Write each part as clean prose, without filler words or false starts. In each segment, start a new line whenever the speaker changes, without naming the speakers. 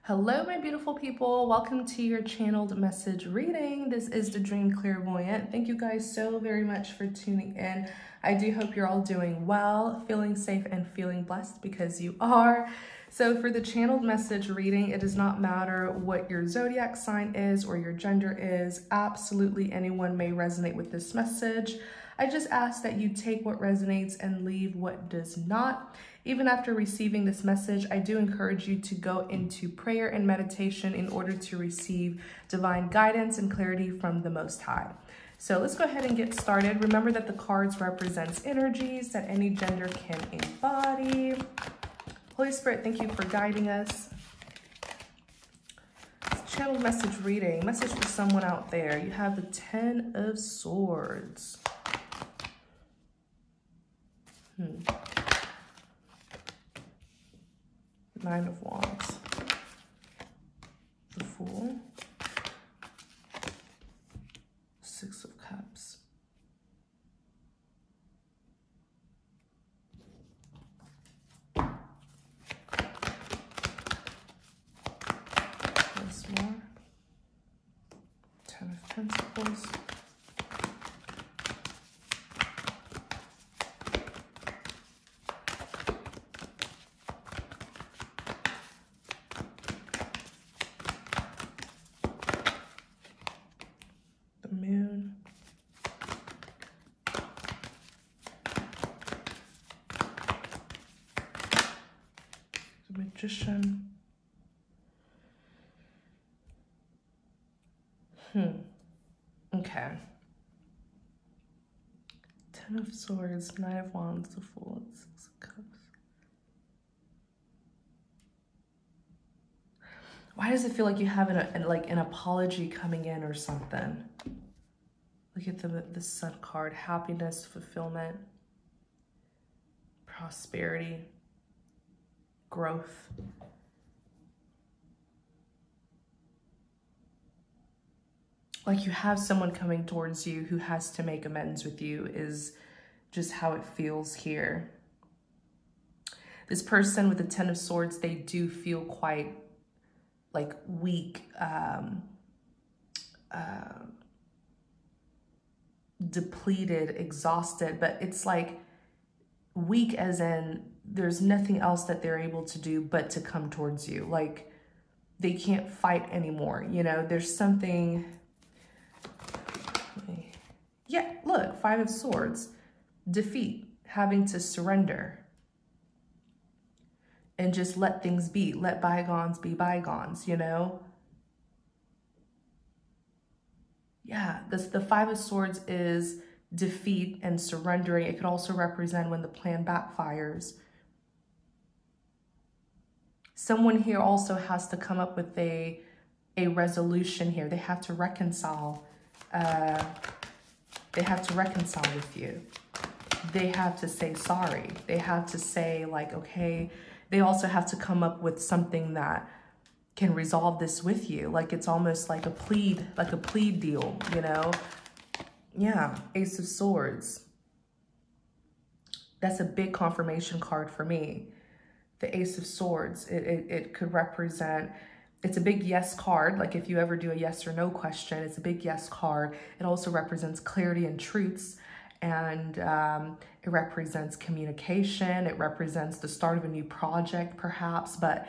Hello, my beautiful people. Welcome to your channeled message reading. This is the Dream Clairvoyant. Thank you guys so very much for tuning in. I do hope you're all doing well, feeling safe, and feeling blessed because you are. So for the channeled message reading, it does not matter what your zodiac sign is or your gender is. Absolutely anyone may resonate with this message. I just ask that you take what resonates and leave what does not. Even after receiving this message, I do encourage you to go into prayer and meditation in order to receive divine guidance and clarity from the Most High. So let's go ahead and get started. Remember that the cards represents energies that any gender can embody. Holy Spirit, thank you for guiding us. Channeled message reading, message for someone out there. You have the Ten of Swords. Nine of Wands, the Fool, Six of Cups, once more, Ten of Pentacles, Moon, the Magician. Okay. Ten of Swords, Nine of Wands, the Fool, Six of Cups. Why does it feel like you have an apology coming in or something? Look at the Sun card. Happiness, fulfillment, prosperity, growth. Like you have someone coming towards you who has to make amends with you is just how it feels here. This person with the Ten of Swords, they do feel quite like weak, depleted, exhausted, but it's like weak as in there's nothing else that they're able to do but to come towards you. Like they can't fight anymore, you know. There's something, yeah, look, Five of Swords, defeat, having to surrender and just let things be, let bygones be bygones, you know. Yeah, the Five of Swords is defeat and surrendering. It could also represent when the plan backfires. Someone here also has to come up with a resolution here. They have to reconcile. They have to reconcile with you. They have to say sorry. They have to say like, okay. They also have to come up with something that can resolve this with you. Like it's almost like a plea deal, you know? Yeah, Ace of Swords. That's a big confirmation card for me. The Ace of Swords, it could represent, it's a big yes card. Like if you ever do a yes or no question, it's a big yes card. It also represents clarity and truths. And it represents communication. It represents the start of a new project, perhaps, but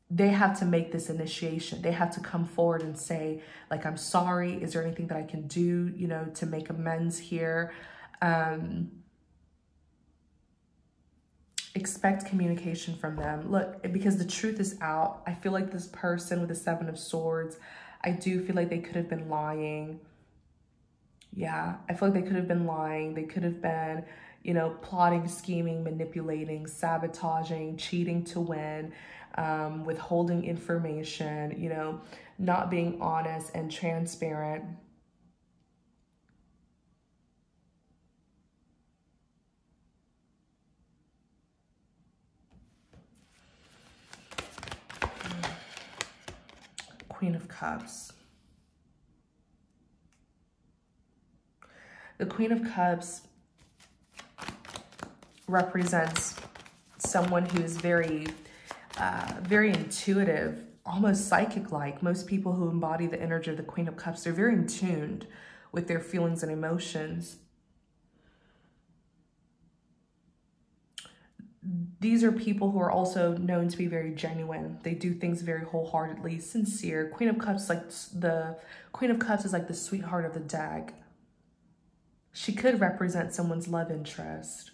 they have to make this initiation. They have to come forward and say, like, I'm sorry. Is there anything that I can do, you know, to make amends here? Expect communication from them. Look, because the truth is out. I feel like this person with the Seven of Swords, I do feel like they could have been lying. Yeah, I feel like they could have been lying. They could have been, you know, plotting, scheming, manipulating, sabotaging, cheating to win, withholding information, you know, not being honest and transparent. Queen of Cups. The Queen of Cups represents someone who is very intuitive, almost psychic-like. Most people who embody the energy of the Queen of Cups, they're very in tune with their feelings and emotions. These are people who are also known to be very genuine. They do things very wholeheartedly, sincere. Queen of Cups, like the Queen of Cups is like the sweetheart of the deck. She could represent someone's love interest.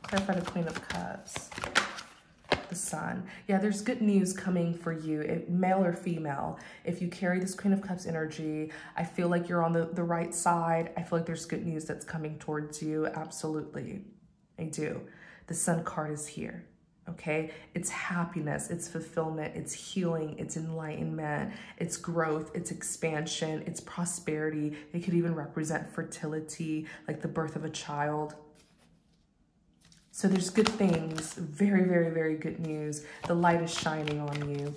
Clarify the Queen of Cups. The Sun. Yeah, there's good news coming for you, male or female. If you carry this Queen of Cups energy, I feel like you're on the right side. I feel like there's good news that's coming towards you. Absolutely. I do. The Sun card is here. Okay, it's happiness, it's fulfillment, it's healing, it's enlightenment, it's growth, it's expansion, it's prosperity. It could even represent fertility, like the birth of a child. So there's good things, very, very, very good news. The light is shining on you.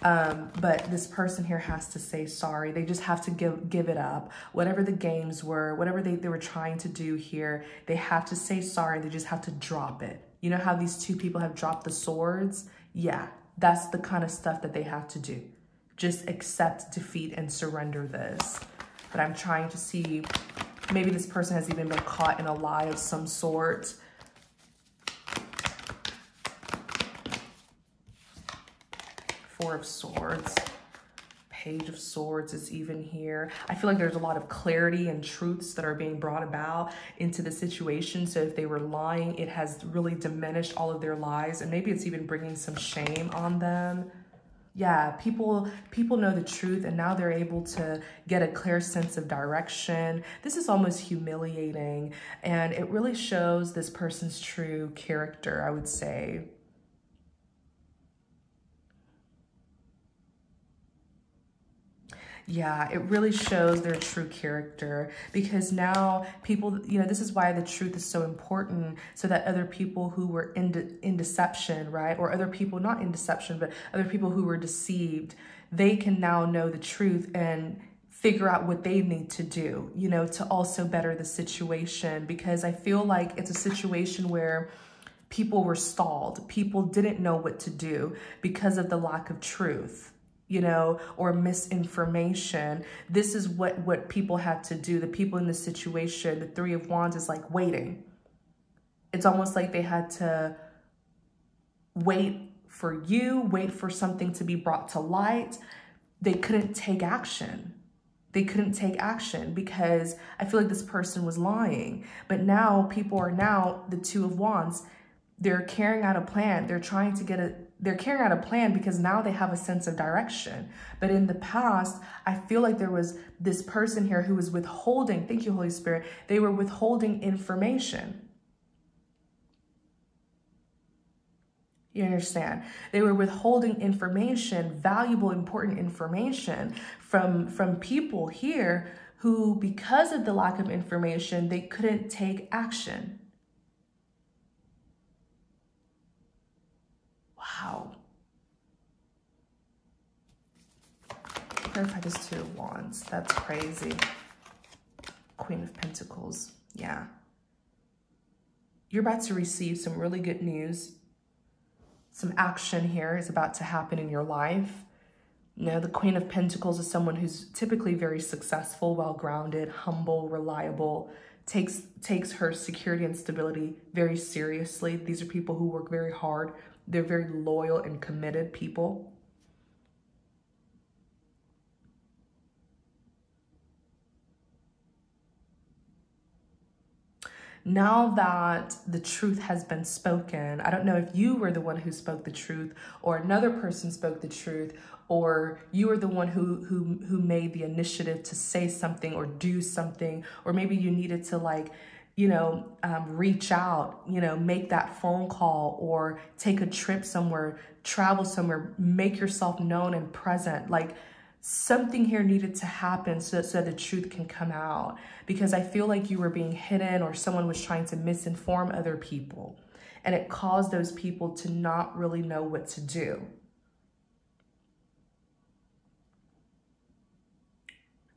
But this person here has to say sorry. They just have to give it up. Whatever the games were, whatever they were trying to do here, they have to say sorry. They just have to drop it. You know how these two people have dropped the swords? Yeah, that's the kind of stuff that they have to do. Just accept defeat and surrender this. But I'm trying to see, maybe this person has even been caught in a lie of some sort. Four of Swords, Page of Swords is even here. I feel like there's a lot of clarity and truths that are being brought about into the situation. So if they were lying, it has really diminished all of their lies, and maybe it's even bringing some shame on them. Yeah, people know the truth, and now they're able to get a clear sense of direction. This is almost humiliating, and it really shows this person's true character, I would say. Yeah, it really shows their true character, because now people, you know, this is why the truth is so important, so that other people who were in deception, right? Or other people, not in deception, but other people who were deceived, they can now know the truth and figure out what they need to do, you know, to also better the situation. Because I feel like it's a situation where people were stalled. People didn't know what to do because of the lack of truth, you know, or misinformation. This is what people had to do. The people in this situation, the Three of Wands is like waiting. It's almost like they had to wait for you, wait for something to be brought to light. They couldn't take action. They couldn't take action because I feel like this person was lying. But now people are now the Two of Wands. They're carrying out a plan. They're trying to they're carrying out a plan because now they have a sense of direction. But in the past, I feel like there was this person here who was withholding, thank you, Holy Spirit, they were withholding information. You understand? They were withholding information, valuable, important information from people here who, because of the lack of information, they couldn't take action. Wow. Clarify this Two of Wands. That's crazy. Queen of Pentacles. Yeah. You're about to receive some really good news. Some action here is about to happen in your life. You know, the Queen of Pentacles is someone who's typically very successful, well-grounded, humble, reliable, takes her security and stability very seriously. These are people who work very hard. They're very loyal and committed people. Now that the truth has been spoken, I don't know if you were the one who spoke the truth or another person spoke the truth, or you were the one who made the initiative to say something or do something, or maybe you needed to, like, you know, reach out, you know, make that phone call or take a trip somewhere, travel somewhere, make yourself known and present. Like, something here needed to happen so the truth can come out, because I feel like you were being hidden or someone was trying to misinform other people, and it caused those people to not really know what to do.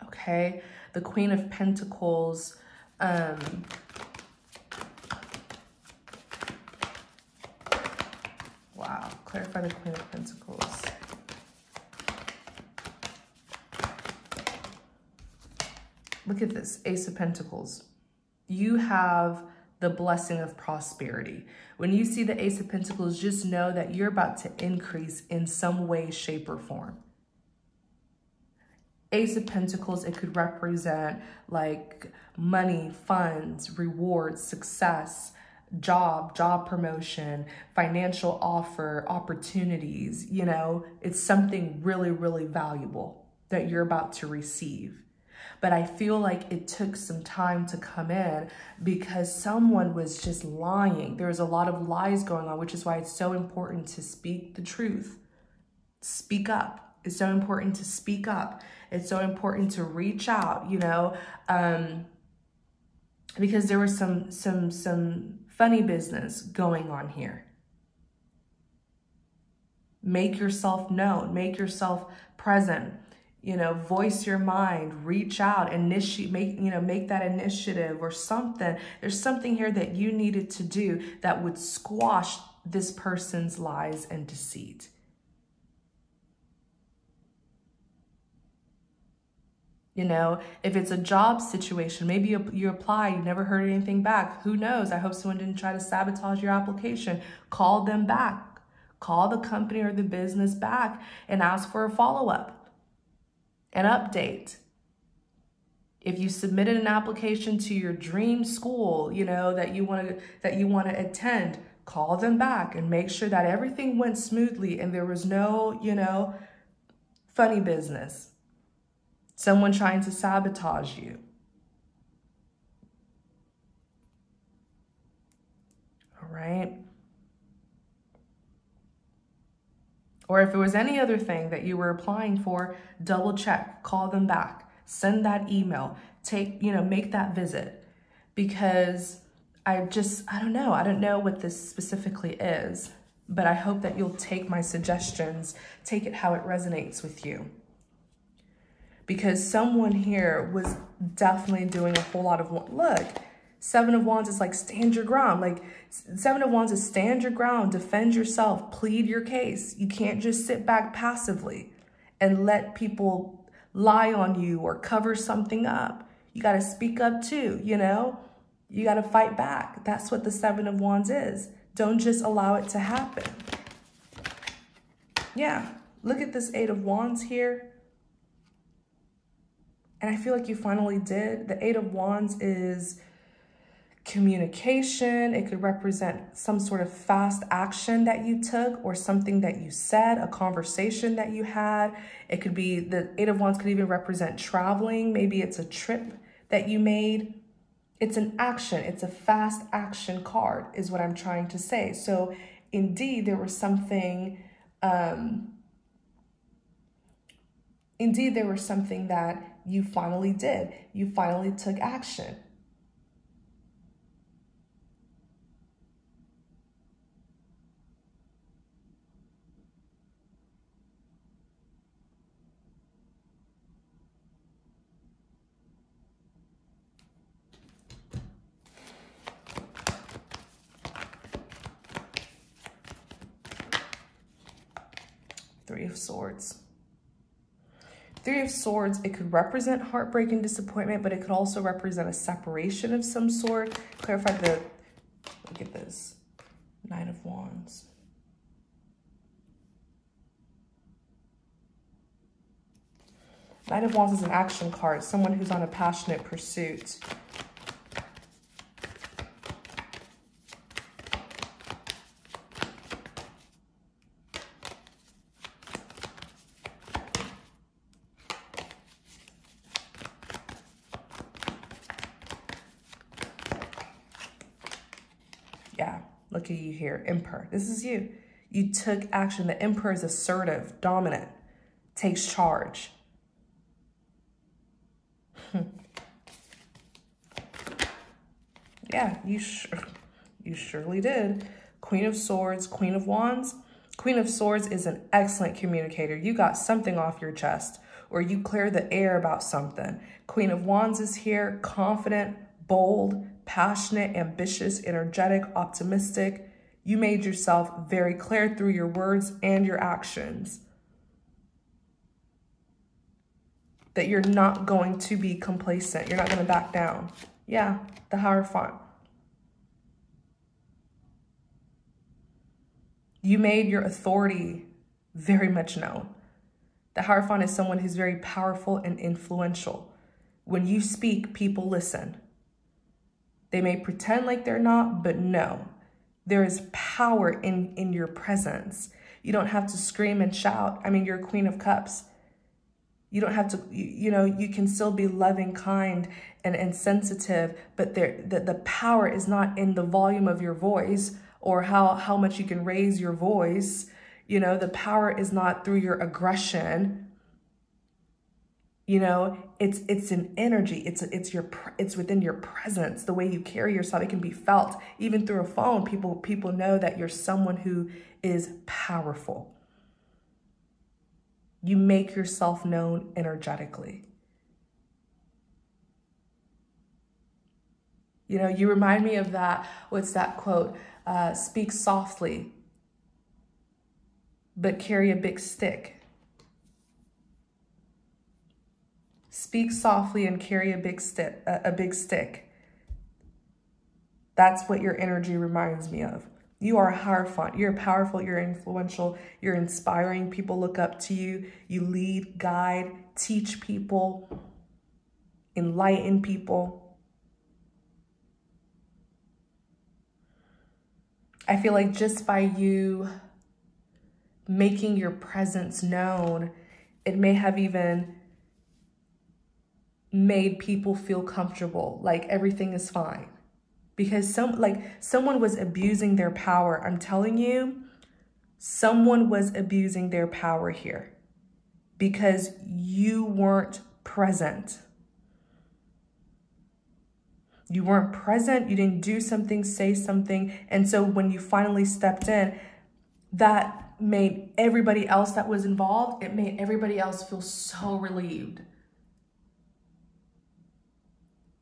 Okay, the Queen of Pentacles, Clarify the Queen of Pentacles. Look at this, Ace of Pentacles. You have the blessing of prosperity. When you see the Ace of Pentacles, just know that you're about to increase in some way, shape, or form. Ace of Pentacles, it could represent like money, funds, rewards, success, job promotion, financial offer, opportunities. You know, it's something really, really valuable that you're about to receive. But I feel like it took some time to come in because someone was just lying. There was a lot of lies going on, which is why it's so important to speak the truth. Speak up. It's so important to speak up. It's so important to reach out, you know, because there was some funny business going on here. Make yourself known. Make yourself present. You know, voice your mind, reach out, initiate, make that initiative or something. There's something here that you needed to do that would squash this person's lies and deceit. You know, if it's a job situation, maybe you apply, you never heard anything back. Who knows? I hope someone didn't try to sabotage your application. Call them back. Call the company or the business back and ask for a follow-up. An update. If you submitted an application to your dream school, you know, that you want to attend, call them back and make sure that everything went smoothly and there was no, you know, funny business. Someone trying to sabotage you. All right. Or if it was any other thing that you were applying for, double check, call them back, send that email, make that visit. Because I don't know what this specifically is, but I hope that you'll take my suggestions, take it how it resonates with you. Because someone here was definitely doing a whole lot of, look, Seven of Wands is like stand your ground. Like Seven of Wands is stand your ground, defend yourself, plead your case. You can't just sit back passively and let people lie on you or cover something up. You got to speak up too, you know? You got to fight back. That's what the Seven of Wands is. Don't just allow it to happen. Yeah, look at this Eight of Wands here. And I feel like you finally did. The Eight of Wands is communication. It could represent some sort of fast action that you took or something that you said, a conversation that you had. It could be, the Eight of Wands could even represent traveling. Maybe it's a trip that you made. It's an action. It's a fast action card is what I'm trying to say. So indeed, there was something, that you finally did. You finally took action. Three of Swords. Three of Swords, it could represent heartbreak and disappointment, but it could also represent a separation of some sort. Clarify the, look at this, Nine of Wands. Nine of Wands is an action card, someone who's on a passionate pursuit. Yeah, look at you here, Emperor. This is you. You took action. The Emperor is assertive, dominant, takes charge. Yeah, you surely did. Queen of Swords, Queen of Wands. Queen of Swords is an excellent communicator. You got something off your chest, or you clear the air about something. Queen of Wands is here, confident, bold, passionate, ambitious, energetic, optimistic. You made yourself very clear through your words and your actions that you're not going to be complacent. You're not going to back down. Yeah, the Hierophant. You made your authority very much known. The Hierophant is someone who's very powerful and influential. When you speak, people listen. They may pretend like they're not, but no. There is power in your presence. You don't have to scream and shout. I mean, you're a Queen of Cups. You don't have to, you can still be loving, kind, and sensitive, but the power is not in the volume of your voice or how much you can raise your voice. The power is not through your aggression. It's an energy. It's within your presence, the way you carry yourself. It can be felt even through a phone. People know that you're someone who is powerful. You make yourself known energetically. You remind me of that. What's that quote? Speak softly, but carry a big stick. Speak softly and carry a big stick. That's what your energy reminds me of. You are a Hierophant. You're powerful. You're influential. You're inspiring. People look up to you. You lead, guide, teach people, enlighten people. I feel like just by you making your presence known, it may have even made people feel comfortable, like everything is fine. Because someone was abusing their power. I'm telling you, someone was abusing their power here because you weren't present. You weren't present. You didn't do something, say something. And so when you finally stepped in, that made everybody else that was involved, it made everybody else feel so relieved.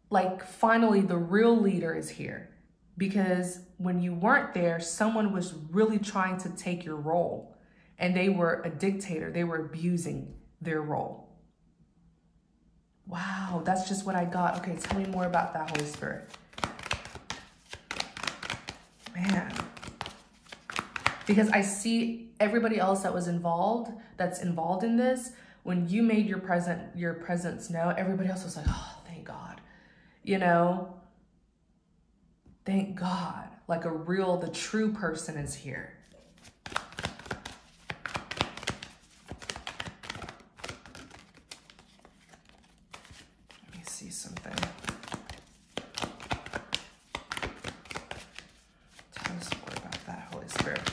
Like finally the real leader is here, because when you weren't there, someone was really trying to take your role and they were a dictator. They were abusing their role. Wow, that's just what I got. Okay, tell me more about that, Holy Spirit. Man. Because I see everybody else that was involved, that's involved in this, when you made your presence known, everybody else was like, oh, thank God. Thank God, like the true person is here. Let me see something. Tell us more about that, Holy Spirit.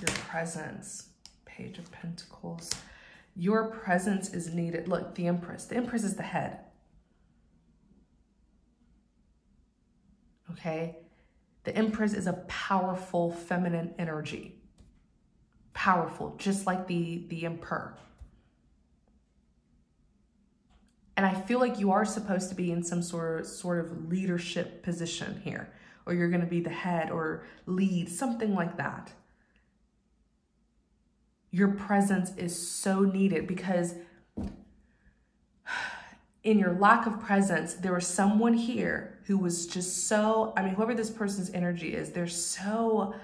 Your presence, Page of Pentacles. Your presence is needed. Look, the Empress. The Empress is the head. Okay? The Empress is a powerful feminine energy. Powerful, just like the Emperor. And I feel like you are supposed to be in some sort of leadership position here, or you're going to be the head or lead, something like that. Your presence is so needed because in your lack of presence, there was someone here who was just so, whoever this person's energy is, they're so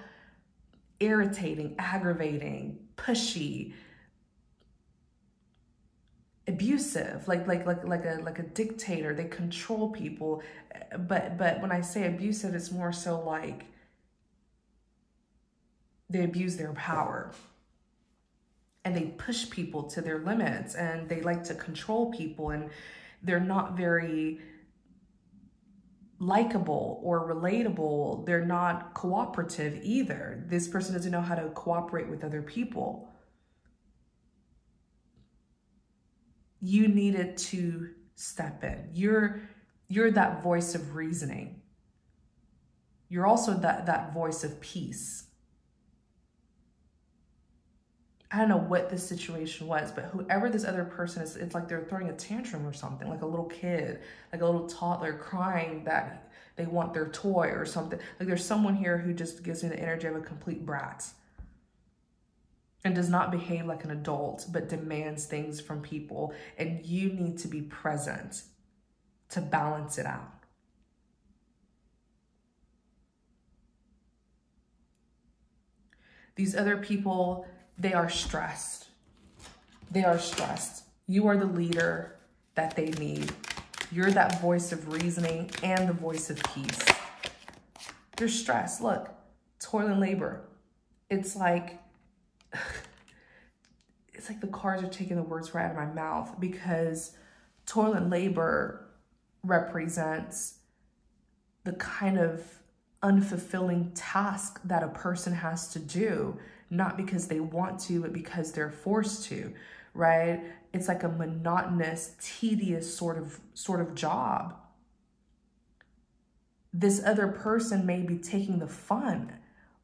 irritating, aggravating, pushy, abusive, like a dictator. They control people. But when I say abusive, it's more so like they abuse their power. And they push people to their limits, and they like to control people, and they're not very likable or relatable. They're not cooperative either. This person doesn't know how to cooperate with other people. You needed to step in. You're that voice of reasoning. You're also that voice of peace. I don't know what the situation was, but whoever this other person is, it's like they're throwing a tantrum or something, like a little kid, like a little toddler crying that they want their toy or something. Like there's someone here who just gives me the energy of a complete brat and does not behave like an adult, but demands things from people. And you need to be present to balance it out. These other people, they are stressed. They are stressed. You are the leader that they need. You're that voice of reasoning and the voice of peace. They're stressed. Look, toil and labor. It's like the cards are taking the words right out of my mouth, because toil and labor represents the kind of unfulfilling task that a person has to do, not because they want to, but because they're forced to, right? It's like a monotonous, tedious sort of job. This other person may be taking the fun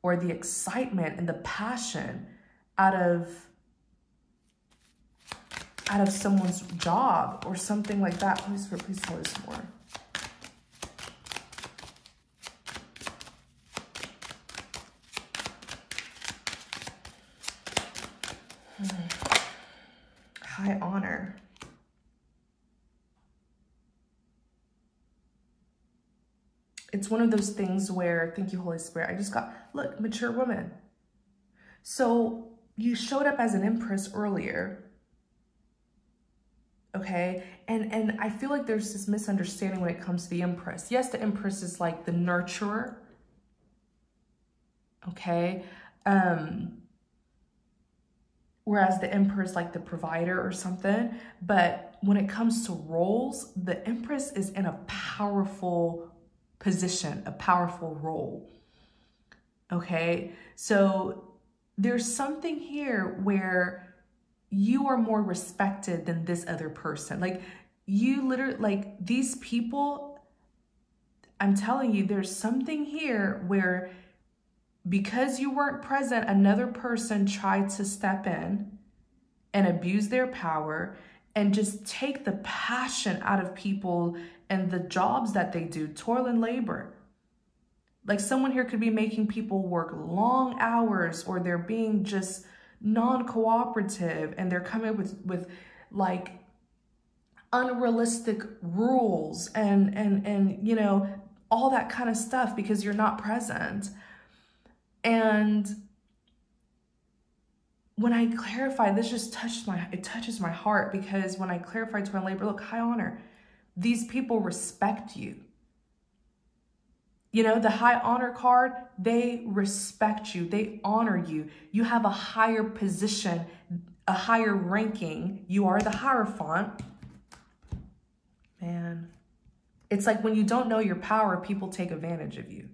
or the excitement and the passion out of someone's job or something like that. Please tell us more. High honor. It's one of those things where, thank you, Holy Spirit, I just got, look, mature woman. So you showed up as an empress earlier, okay? And I feel like there's this misunderstanding when it comes to the empress. Yes, the empress is like the nurturer, okay? Whereas the empress is like the provider or something. But when it comes to roles, the empress is in a powerful position, a powerful role, okay? So there's something here where you are more respected than this other person. Like you literally, like these people, I'm telling you, there's something here where because you weren't present, another person tried to step in and abuse their power and just take the passion out of people and the jobs that they do, toil and labor. Like someone here could be making people work long hours, or they're being just non-cooperative and they're coming with like unrealistic rules and you know, all that kind of stuff because you're not present. And when I clarify, this just touches my heart, because when I clarify to my labor, look, high honor, these people respect you. You know, the high honor card, they respect you. They honor you. You have a higher position, a higher ranking. You are the Hierophant. Man, it's like when you don't know your power, people take advantage of you.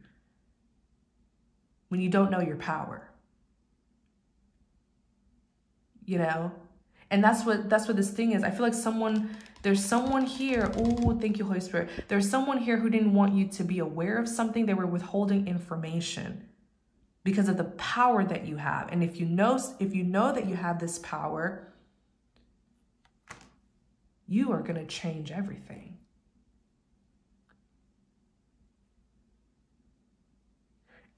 When you don't know your power, you know, and that's what this thing is. I feel like there's someone here. Oh, thank you, Holy Spirit. There's someone here who didn't want you to be aware of something. They were withholding information because of the power that you have. And if you know that you have this power, you are going to change everything.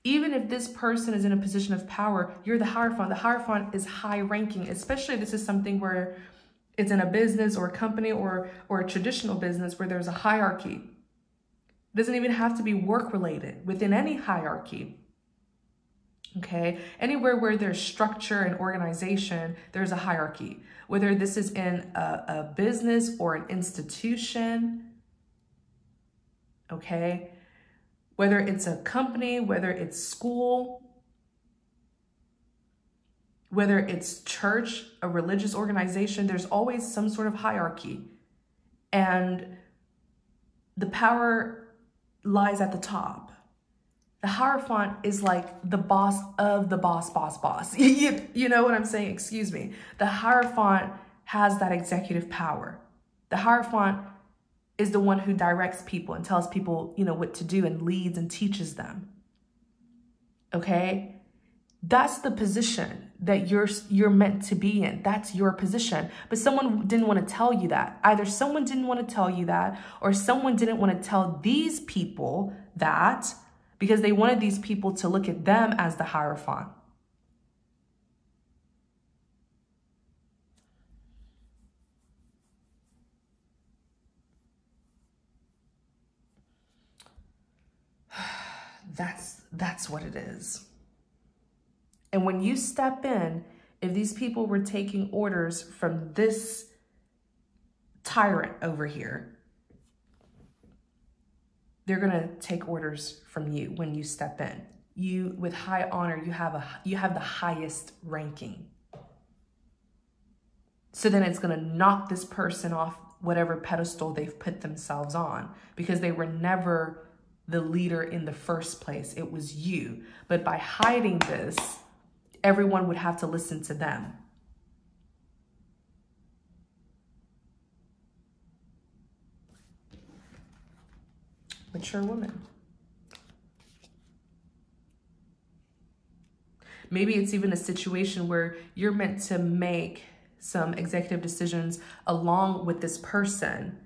Even if this person is in a position of power, you're the Hierophant. The Hierophant is high ranking, especially if this is something where it's in a business or a company or a traditional business where there's a hierarchy. It doesn't even have to be work related. Within any hierarchy, okay? Anywhere where there's structure and organization, there's a hierarchy. Whether this is in a business or an institution, okay? Whether it's a company, whether it's school, whether it's church, a religious organization, there's always some sort of hierarchy. And the power lies at the top. The Hierophant is like the boss of the boss. You know what I'm saying? Excuse me. The Hierophant has that executive power. The Hierophant is the one who directs people and tells people, you know, what to do and leads and teaches them. Okay? That's the position that you're meant to be in. That's your position. But someone didn't want to tell you that. Either someone didn't want to tell you that, or someone didn't want to tell these people that because they wanted these people to look at them as the Hierophant. That's what it is. And when you step in, if these people were taking orders from this tyrant over here, they're going to take orders from you when you step in. You, with high honor, you have the highest ranking. So then it's going to knock this person off whatever pedestal they've put themselves on, because they were never the leader in the first place. It was you. But by hiding this, everyone would have to listen to them. Mature woman. Maybe it's even a situation where you're meant to make some executive decisions along with this person,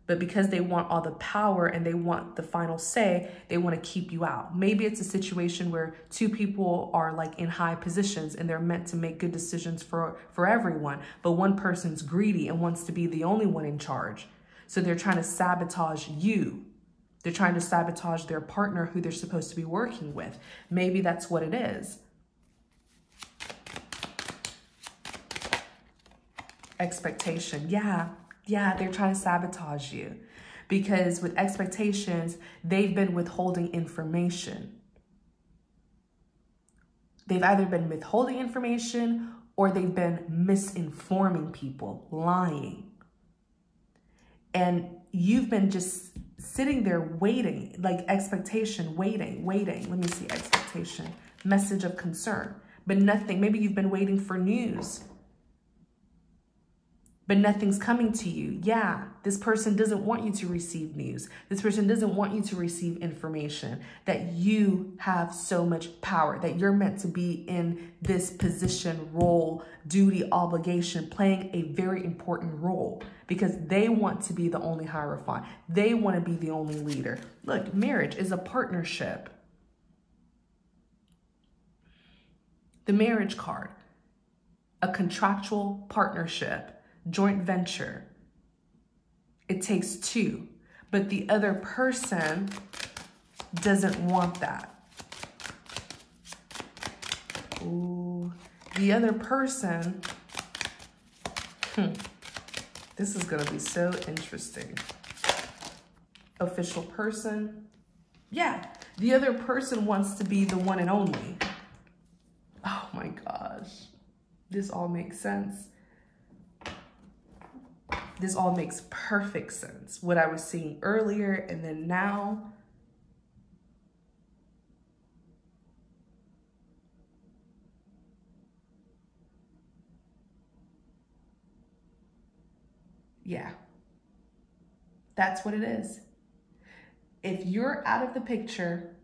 but because they want all the power and they want the final say, they want to keep you out. Maybe it's a situation where two people are like in high positions and they're meant to make good decisions for everyone, but one person's greedy and wants to be the only one in charge. So they're trying to sabotage you. They're trying to sabotage their partner who they're supposed to be working with. Maybe that's what it is. Expectation. Yeah, they're trying to sabotage you because with expectations, they've been withholding information. They've either been withholding information or they've been misinforming people, lying. And you've been just sitting there waiting, like expectation, waiting. Let me see, expectation, message of concern, but nothing. Maybe you've been waiting for news, but nothing's coming to you. Yeah, this person doesn't want you to receive news. This person doesn't want you to receive information that you have so much power, that you're meant to be in this position, role, duty, obligation, playing a very important role because they want to be the only Hierophant. They want to be the only leader. Look, marriage is a partnership. The marriage card, a contractual partnership. Joint venture. It takes two, but the other person doesn't want that. Ooh, the other person, this is gonna be so interesting. Official person. Yeah, the other person wants to be the one and only. Oh my gosh, this all makes sense. This all makes perfect sense. What I was seeing earlier and then now. Yeah, that's what it is. If you're out of the picture,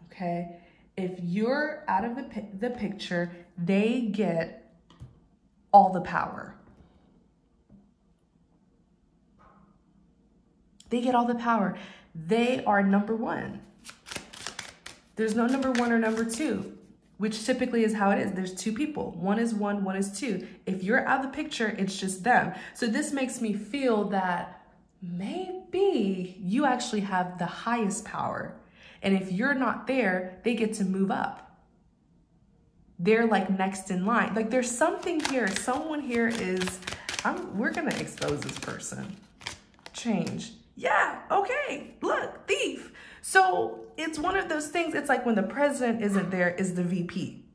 okay, if you're out of the picture, they get all the power. They get all the power. They are number one. There's no number one or number two, which typically is how it is. There's two people. One is one, one is two. If you're out of the picture, it's just them. So this makes me feel that maybe you actually have the highest power. And if you're not there, they get to move up. They're like next in line. Like there's something here. Someone here is, we're gonna expose this person. Change. Yeah, okay, look, thief. So it's one of those things, it's like when the president isn't there, is the VP.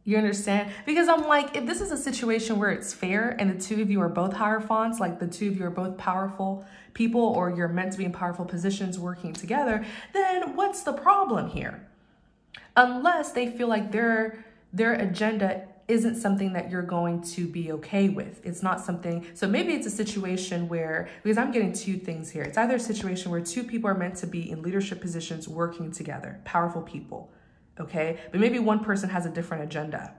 You understand? Because I'm like, if this is a situation where it's fair and the two of you are both Hierophants, like the two of you are both powerful people or you're meant to be in powerful positions working together, then what's the problem here? Unless they feel like their agenda isn't something that you're going to be okay with. It's not something, so maybe it's a situation where, because I'm getting two things here. It's either a situation where two people are meant to be in leadership positions working together, powerful people, okay? But maybe one person has a different agenda,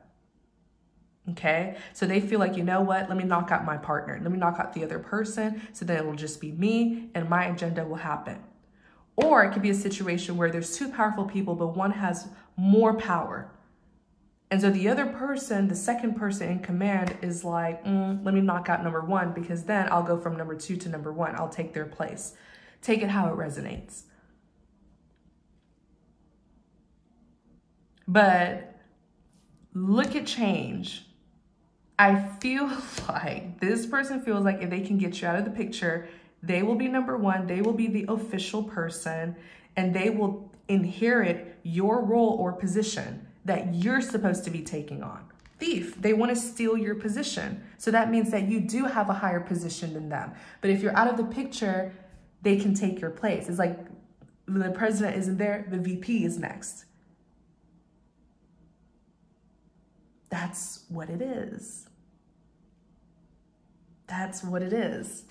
Okay, so they feel like, you know what, let me knock out my partner. Let me knock out the other person. So then it will just be me and my agenda will happen. Or it could be a situation where there's two powerful people, but one has more power. And so the other person, the second person in command is like, let me knock out number one, because then I'll go from number two to number one. I'll take their place. Take it how it resonates. But look at change. I feel like this person feels like if they can get you out of the picture, they will be number one, they will be the official person, and they will inherit your role or position that you're supposed to be taking on. Thief, they want to steal your position. So that means that you do have a higher position than them. But if you're out of the picture, they can take your place. It's like when the president isn't there, the VP is next. That's what it is. That's what it is.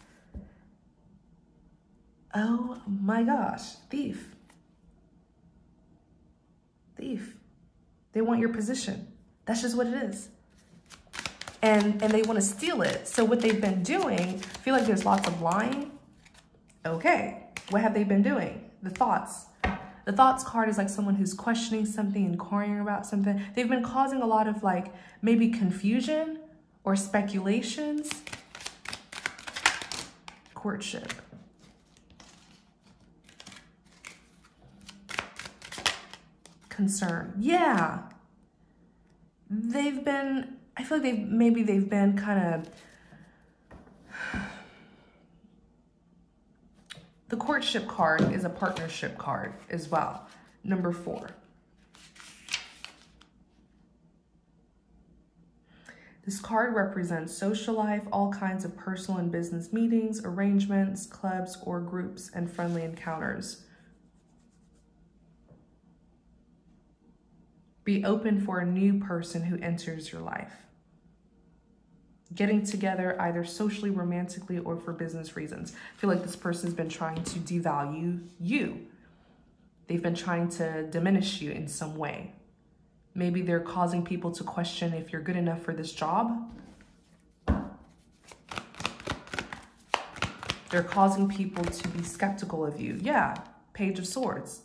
Oh my gosh, thief. Thief. They want your position. That's just what it is. And they want to steal it. So what they've been doing, I feel like there's lots of lying. Okay, what have they been doing? The thoughts. The thoughts card is like someone who's questioning something, inquiring about something. They've been causing a lot of like maybe confusion or speculations. Courtship. Concern. Yeah. They've been, I feel like they've been kind of, the courtship card is a partnership card as well. Number 4. This card represents social life, all kinds of personal and business meetings, arrangements, clubs or groups, and friendly encounters. Be open for a new person who enters your life. Getting together either socially, romantically, or for business reasons. I feel like this person's been trying to devalue you. They've been trying to diminish you in some way. Maybe they're causing people to question if you're good enough for this job. They're causing people to be skeptical of you. Yeah, Page of Swords.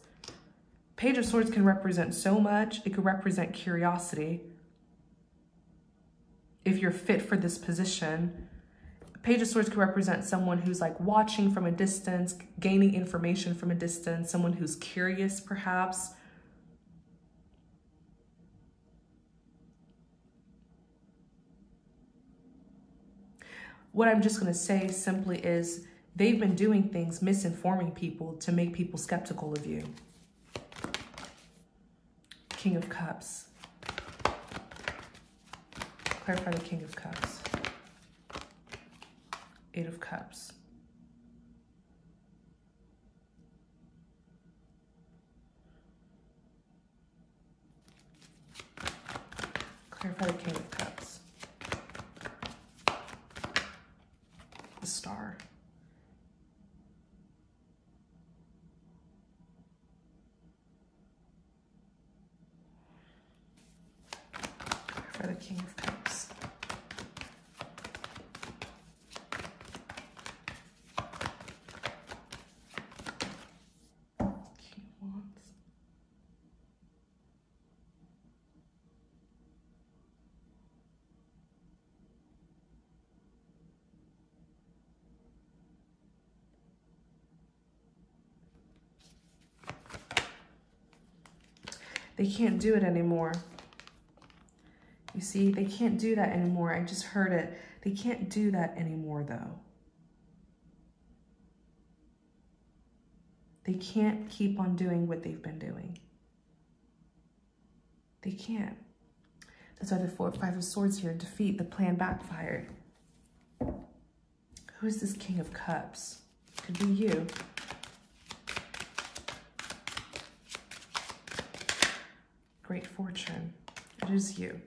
Page of Swords can represent so much. It could represent curiosity. If you're fit for this position, Page of Swords could represent someone who's like watching from a distance, gaining information from a distance, someone who's curious perhaps. What I'm just going to say simply is they've been doing things, misinforming people to make people skeptical of you. King of Cups. Clarify the King of Cups. 8 of Cups. Clarify the King of Cups. The Star. For the King of Cups. King of Wands. They can't do it anymore. You see, they can't do that anymore. I just heard it. They can't do that anymore, though. They can't keep on doing what they've been doing. They can't. That's why the 5 of Swords here, defeat, the plan backfired. Who is this King of Cups? Could be you. Great fortune. It is you.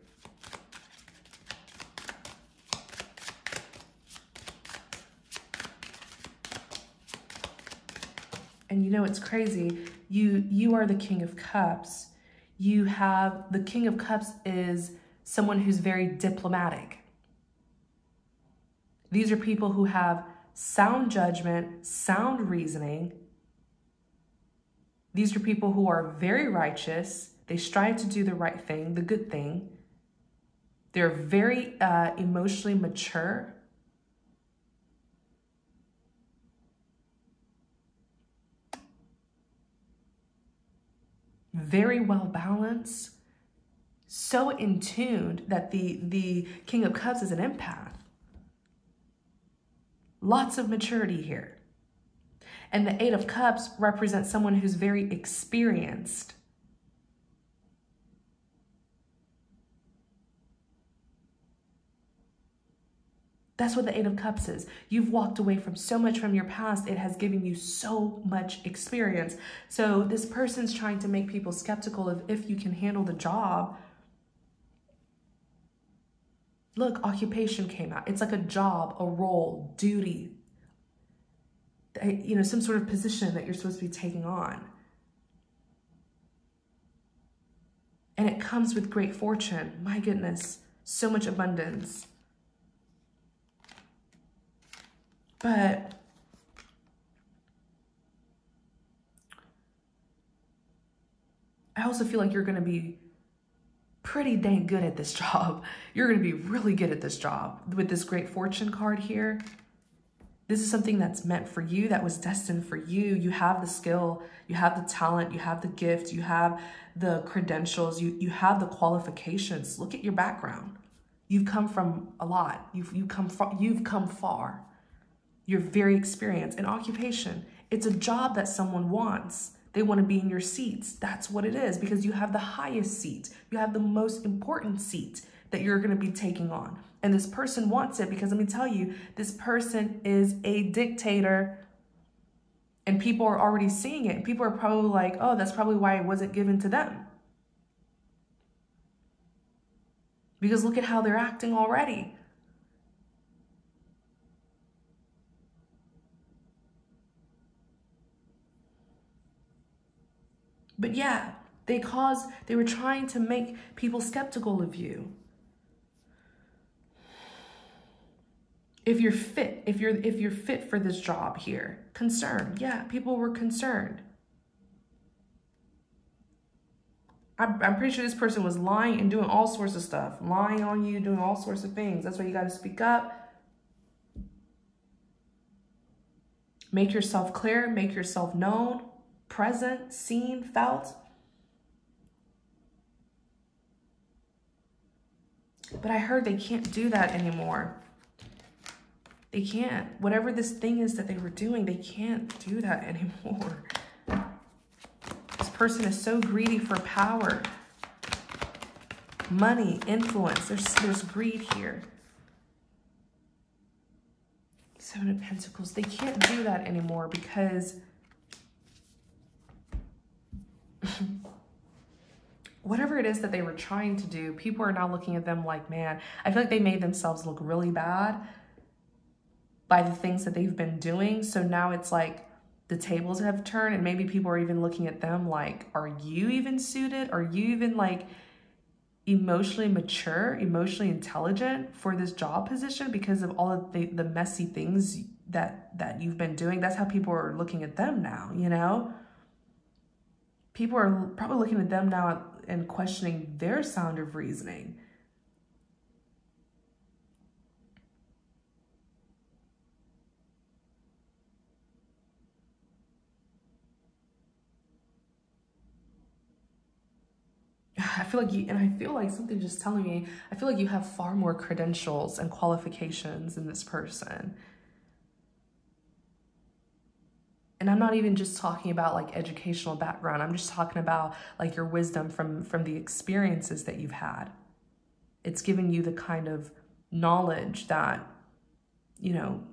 And you know, it's crazy. You are the King of Cups. You have, the King of Cups is someone who's very diplomatic. These are people who have sound judgment, sound reasoning. These are people who are very righteous. They strive to do the right thing, the good thing. They're very emotionally mature. Very well balanced. So in tune that the King of Cups is an empath. Lots of maturity here. And the Eight of Cups represents someone who's very experienced. That's what the Eight of Cups is. You've walked away from so much from your past. It has given you so much experience. So this person's trying to make people skeptical of if you can handle the job. Look, occupation came out. It's like a job, a role, duty, you know, some sort of position that you're supposed to be taking on. And it comes with great fortune. My goodness, so much abundance. But I also feel like you're going to be pretty dang good at this job. You're going to be really good at this job with this great fortune card here. This is something that's meant for you, that was destined for you. You have the skill, you have the talent, you have the gift, you have the credentials, you have the qualifications. Look at your background. You've come from a lot. You've come far. You're very experienced. In occupation, it's a job that someone wants. They want to be in your seats. That's what it is, because you have the highest seat. You have the most important seat that you're going to be taking on. And this person wants it because let me tell you, this person is a dictator. And people are already seeing it. And people are probably like, oh, that's probably why it wasn't given to them. Because look at how they're acting already. But yeah, they were trying to make people skeptical of you. If you're fit, if you're fit for this job here, concerned. Yeah, people were concerned. I'm pretty sure this person was lying and doing all sorts of stuff, lying on you, doing all sorts of things. That's why you got to speak up. Make yourself clear, make yourself known, present, seen, felt. But I heard they can't do that anymore. They can't. Whatever this thing is that they were doing, they can't do that anymore. This person is so greedy for power, money, influence. There's greed here. Seven of Pentacles. They can't do that anymore because whatever it is that they were trying to do, people are now looking at them like, man, I feel like they made themselves look really bad by the things that they've been doing. So now it's like the tables have turned and maybe people are even looking at them like, are you even suited? Are you even like emotionally mature, emotionally intelligent for this job position because of all of the messy things that you've been doing? That's how people are looking at them now, you know? People are probably looking at them now and questioning their sound of reasoning. I feel like something just telling me, I feel like you have far more credentials and qualifications than this person. And I'm not even just talking about like educational background. I'm just talking about like your wisdom from the experiences that you've had. It's given you the kind of knowledge that, you know,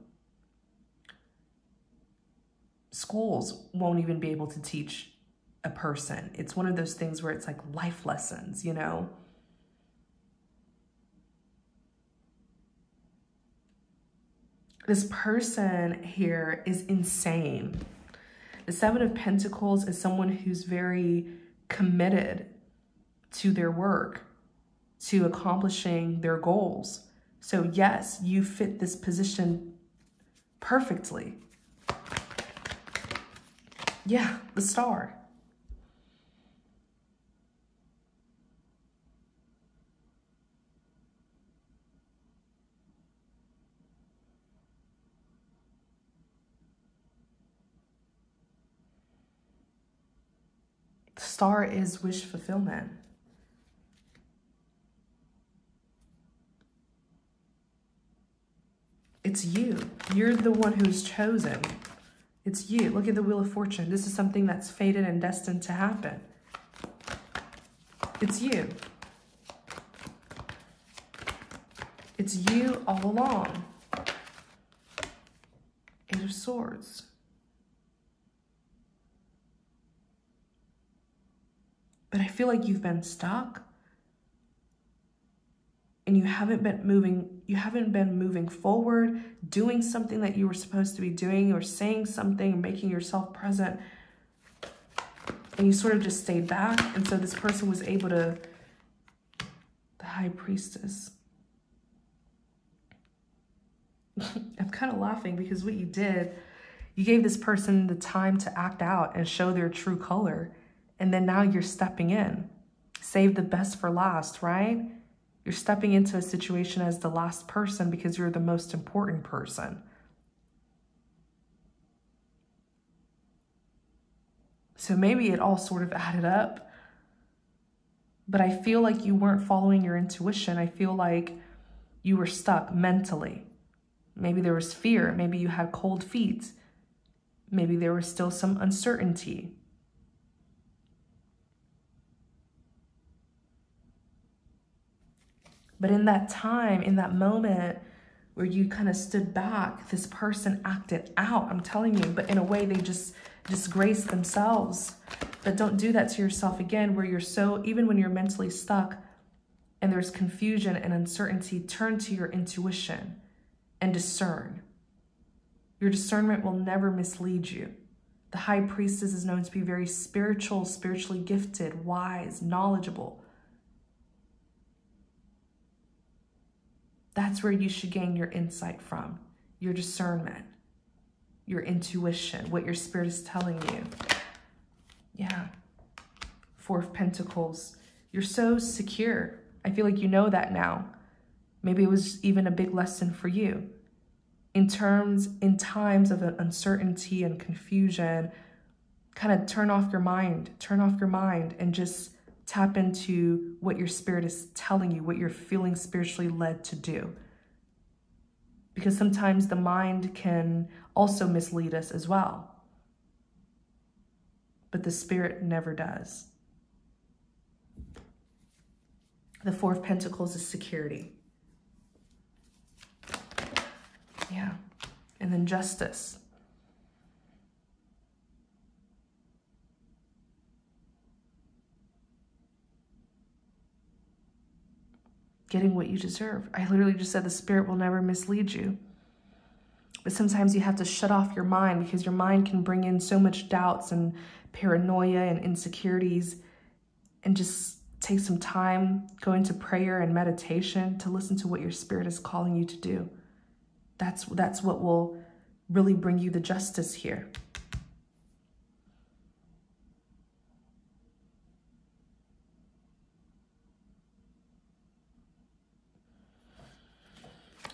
schools won't even be able to teach a person. It's one of those things where it's like life lessons, you know? This person here is insane. The Seven of Pentacles is someone who's very committed to their work, to accomplishing their goals. So yes, you fit this position perfectly. Yeah, the Star. The Star is wish fulfillment. It's you. You're the one who's chosen. It's you. Look at the Wheel of Fortune. This is something that's fated and destined to happen. It's you. It's you all along. Eight of Swords. But I feel like you've been stuck and you haven't been moving forward, doing something that you were supposed to be doing, or saying something, making yourself present. And you sort of just stayed back. And so this person was able to, the High Priestess. I'm kind of laughing because what you did, you gave this person the time to act out and show their true color. And then now you're stepping in. Save the best for last, right? You're stepping into a situation as the last person because you're the most important person. So maybe it all sort of added up. But I feel like you weren't following your intuition. I feel like you were stuck mentally. Maybe there was fear. Maybe you had cold feet. Maybe there was still some uncertainty. But in that time, in that moment where you kind of stood back, this person acted out, I'm telling you, but in a way they just disgraced themselves. But don't do that to yourself again, where you're so, even when you're mentally stuck and there's confusion and uncertainty, turn to your intuition and discern. Your discernment will never mislead you. The High Priestess is known to be very spiritual, spiritually gifted, wise, knowledgeable. That's where you should gain your insight from, your discernment, your intuition, what your spirit is telling you. Yeah. Four of Pentacles. You're so secure. I feel like you know that now. Maybe it was even a big lesson for you. In times of uncertainty and confusion, kind of turn off your mind and just tap into what your spirit is telling you, what you're feeling spiritually led to do. Because sometimes the mind can also mislead us as well. But the spirit never does. The Four of Pentacles is security. Yeah. And then Justice. Getting what you deserve. I literally just said the spirit will never mislead you. But sometimes you have to shut off your mind because your mind can bring in so much doubts and paranoia and insecurities, and just take some time, go into prayer and meditation to listen to what your spirit is calling you to do. That's what will really bring you the justice here.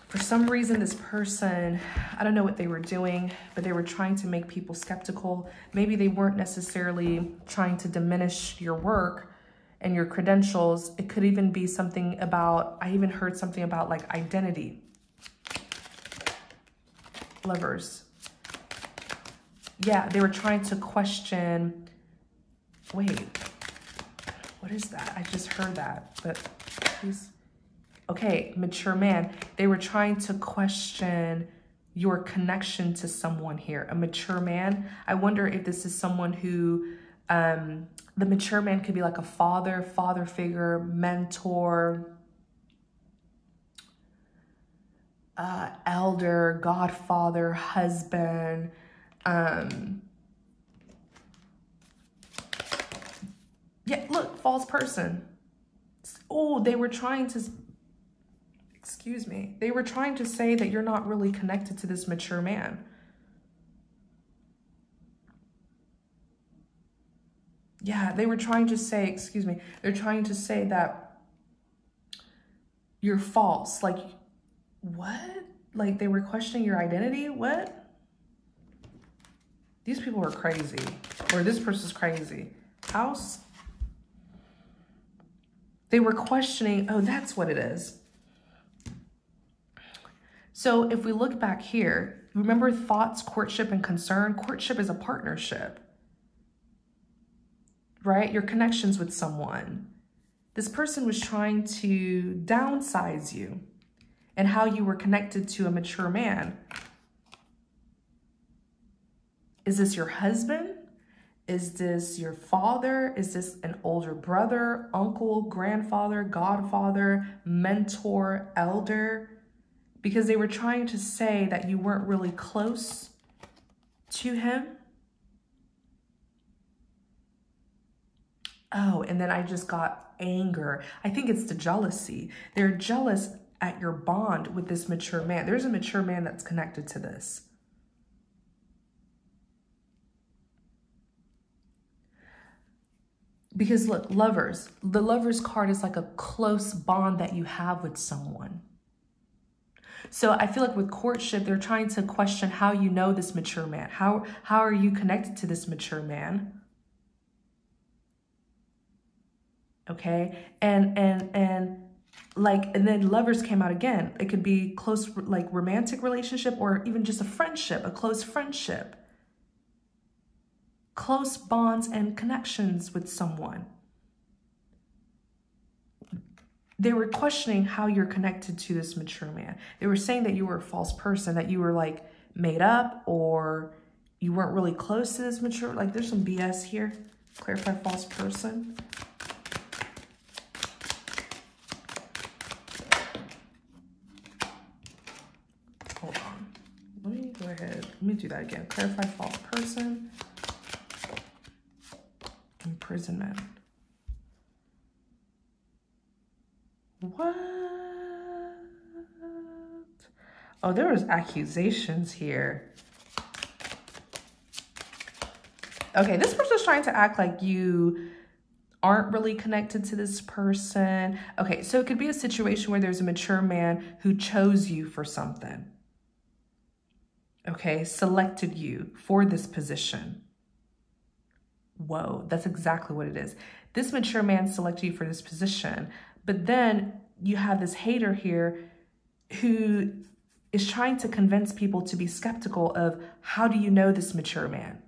For some reason, this person, I don't know what they were doing, but they were trying to make people skeptical. Maybe they weren't necessarily trying to diminish your work and your credentials. It could even be something about, I even heard something about like identity. Lovers. Yeah, they were trying to question, wait, what is that? I just heard that, but please. Okay, mature man. They were trying to question your connection to someone here. A mature man. I wonder if this is someone who, the mature man could be like a father figure, mentor, elder, godfather, husband. Yeah, look, false person. Oh, they were trying to, excuse me, they were trying to say that you're not really connected to this mature man. Yeah, they were trying to say, excuse me, they're trying to say that you're false. Like, what? Like, they were questioning your identity? What? These people are crazy. Or this person's crazy. House? They were questioning, oh, that's what it is. So if we look back here, remember thoughts, courtship, and concern? Courtship is a partnership, right? Your connections with someone. This person was trying to downsize you and how you were connected to a mature man. Is this your husband? Is this your father? Is this an older brother, uncle, grandfather, godfather, mentor, elder? Because they were trying to say that you weren't really close to him. Oh, and then I just got anger. I think it's the jealousy. They're jealous at your bond with this mature man. There's a mature man that's connected to this. Because look, lovers, the lover's card is like a close bond that you have with someone. So I feel like with courtship, they're trying to question how you know this mature man. How are you connected to this mature man? Okay, and then lovers came out again. It could be close, like romantic relationship, or even just a friendship, a close friendship. Close bonds and connections with someone. They were questioning how you're connected to this mature man. They were saying that you were a false person, that you were like made up, or you weren't really close to this mature. Like there's some BS here. Clarify false person. Hold on. Let me go ahead. Let me do that again. Clarify false person. Imprisonment. What? Oh, there was accusations here. Okay, this person's trying to act like you aren't really connected to this person. Okay, so it could be a situation where there's a mature man who chose you for something. Okay, selected you for this position. Whoa, that's exactly what it is. This mature man selected you for this position, but then you have this hater here who is trying to convince people to be skeptical of how do you know this mature man?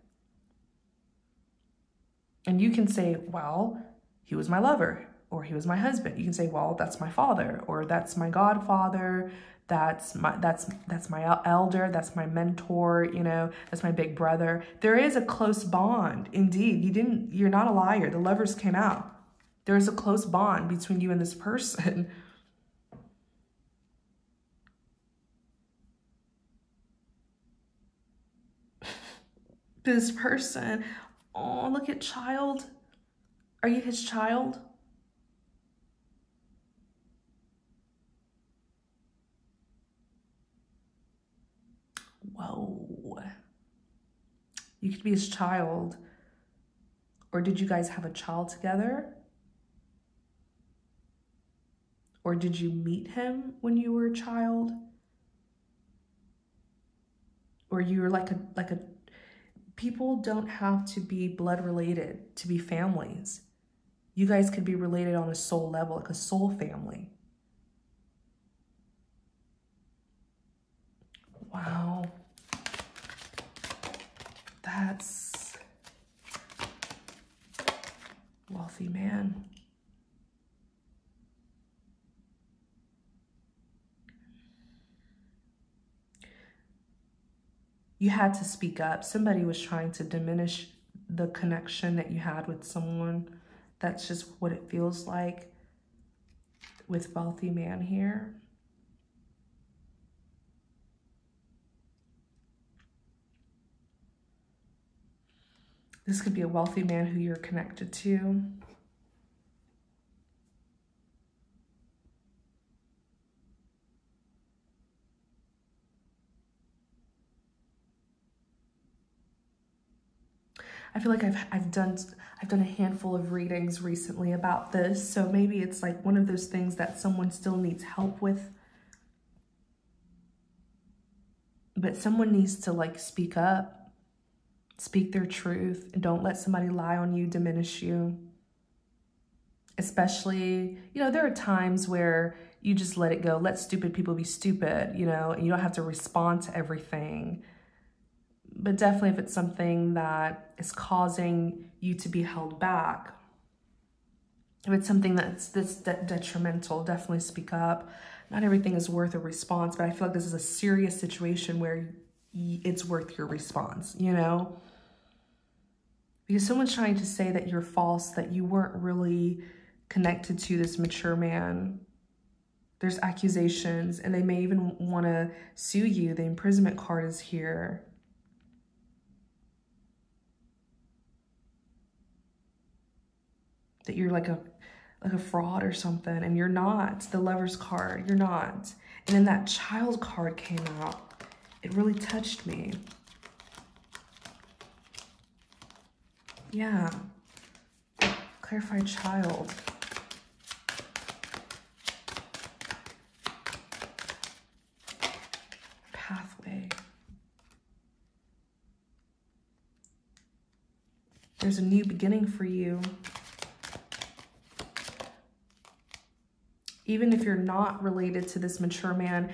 And you can say, well, he was my lover, or he was my husband. You can say, well, that's my father, or that's my godfather, that's my elder, that's my mentor, you know, that's my big brother. There is a close bond. Indeed, you're not a liar. The lovers came out. There is a close bond between you and this person. This person, oh, look at child. Are you his child? Whoa. You could be his child. Or did you guys have a child together? Or did you meet him when you were a child? Or you were like a people don't have to be blood related to be families. You guys could be related on a soul level, like a soul family. Wow. That's wealthy man. You had to speak up. Somebody was trying to diminish the connection that you had with someone. That's just what it feels like with wealthy man here. This could be a wealthy man who you're connected to. I feel like I've done a handful of readings recently about this, so maybe it's like one of those things that someone still needs help with. But someone needs to like speak up, speak their truth, and don't let somebody lie on you, diminish you. Especially, you know, there are times where you just let it go. Let stupid people be stupid, you know, and you don't have to respond to everything. But definitely if it's something that is causing you to be held back, if it's something that's detrimental, definitely speak up. Not everything is worth a response, but I feel like this is a serious situation where it's worth your response, you know? Because someone's trying to say that you're false, that you weren't really connected to this mature man. There's accusations, and they may even want to sue you. The imprisonment card is here. That you're like a fraud or something, and you're not. The Lover's card, you're not. And then that Child card came out. It really touched me. Yeah. Clarified Child. Pathway. There's a new beginning for you. Even if you're not related to this mature man,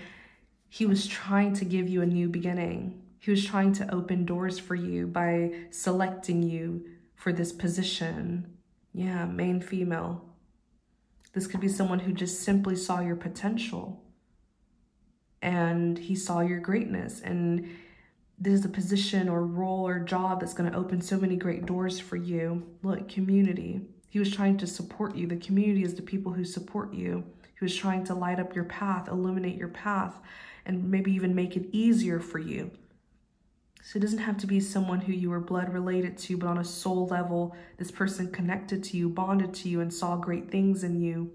he was trying to give you a new beginning. He was trying to open doors for you by selecting you for this position. Yeah, main female. This could be someone who just simply saw your potential. And he saw your greatness. And this is a position or role or job that's going to open so many great doors for you. Look, community. He was trying to support you. The community is the people who support you. He was trying to light up your path, illuminate your path, and maybe even make it easier for you. So it doesn't have to be someone who you were blood related to, but on a soul level, this person connected to you, bonded to you, and saw great things in you.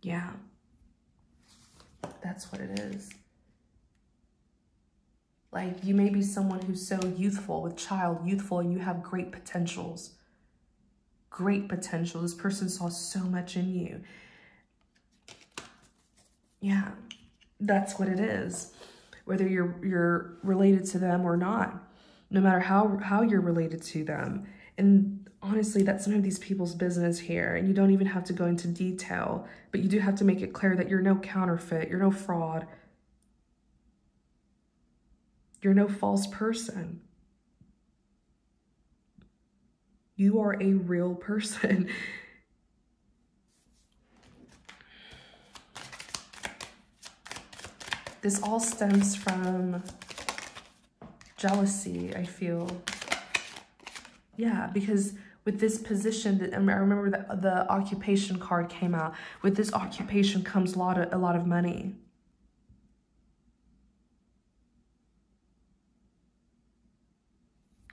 Yeah, that's what it is. Like, you may be someone who's so youthful, with child, youthful, and you have great potentials. Great potential. This person saw so much in you. Yeah, that's what it is. Whether you're related to them or not, no matter how you're related to them. And honestly, that's none of these people's business here. And you don't even have to go into detail, but you do have to make it clear that you're no counterfeit, you're no fraud, you're no false person. You are a real person. This all stems from jealousy, I feel. Yeah, because with this position, I remember that the occupation card came out. With this occupation comes a lot of money.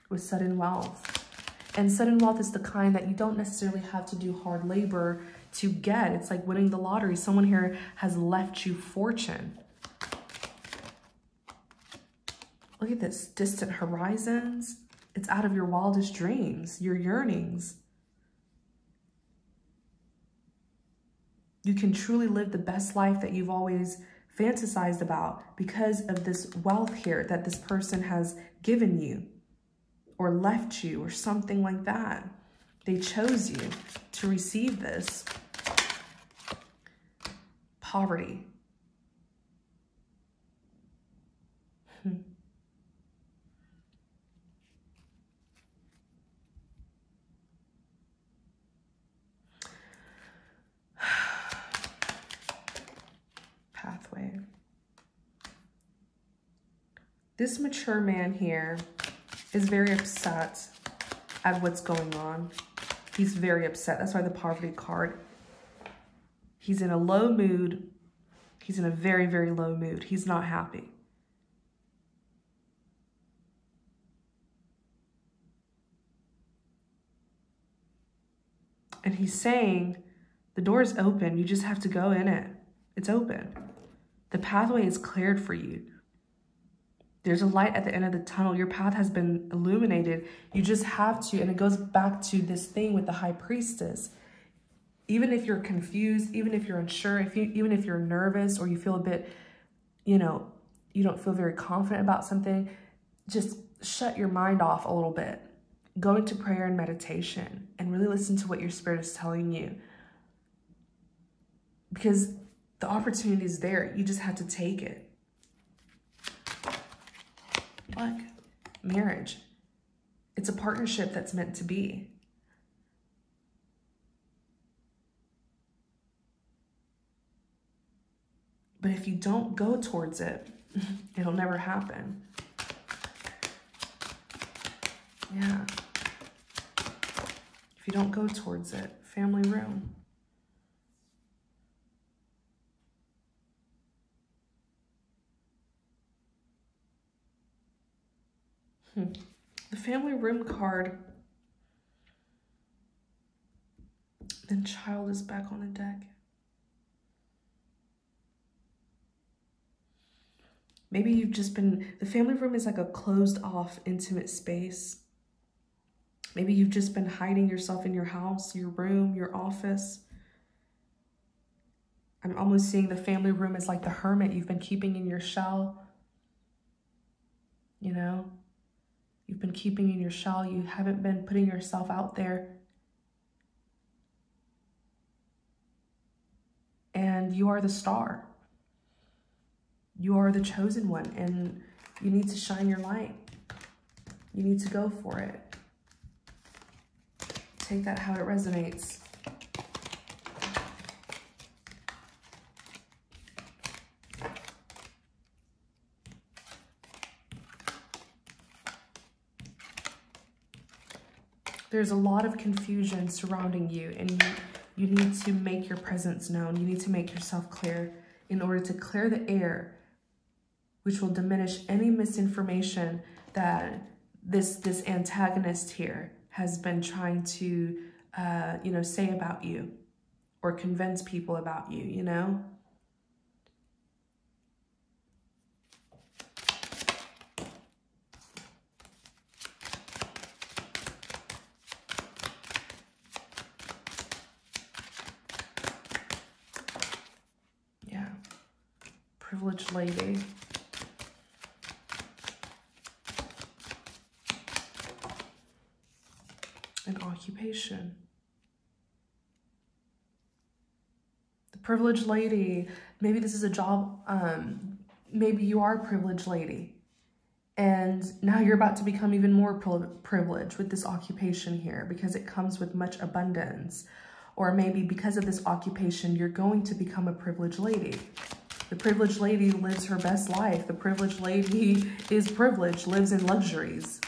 With sudden wealth. And sudden wealth is the kind that you don't necessarily have to do hard labor to get. It's like winning the lottery. Someone here has left you fortune. Look at this, distant horizons. It's out of your wildest dreams, your yearnings. You can truly live the best life that you've always fantasized about because of this wealth here that this person has given you or left you or something like that. They chose you to receive this. Poverty. Pathway. This mature man here is very upset at what's going on. He's very upset. That's why the poverty card. He's in a low mood. He's in a very, very low mood. He's not happy. And he's saying, the door is open. You just have to go in it. It's open. The pathway is cleared for you. There's a light at the end of the tunnel. Your path has been illuminated. You just have to, and it goes back to this thing with the high priestess. Even if you're confused, even if you're unsure, even if you're nervous or you feel a bit, you know, you don't feel very confident about something, just shut your mind off a little bit. Go into prayer and meditation and really listen to what your spirit is telling you. Because the opportunity is there. You just have to take it. Look, marriage. It's a partnership that's meant to be. But if you don't go towards it, it'll never happen. Yeah. If you don't go towards it, family room. The family room card. Then child is back on the deck. Maybe you've just been, the family room is like a closed off, intimate space. Maybe you've just been hiding yourself in your house, your room, your office. I'm almost seeing the family room as like the hermit you've been keeping in your shell. You know, you've been keeping in your shell. You haven't been putting yourself out there. And you are the star. You are the chosen one, and you need to shine your light. You need to go for it. Take that how it resonates. There's a lot of confusion surrounding you, and you need to make your presence known. You need to make yourself clear in order to clear the air, which will diminish any misinformation that this antagonist here has been trying to, say about you or convince people about you, you know? Yeah. Privileged lady. An occupation. The privileged lady, maybe this is a job, maybe you are a privileged lady and now you're about to become even more privileged with this occupation here because it comes with much abundance. Or maybe because of this occupation, you're going to become a privileged lady. The privileged lady lives her best life. The privileged lady is privileged, lives in luxuries.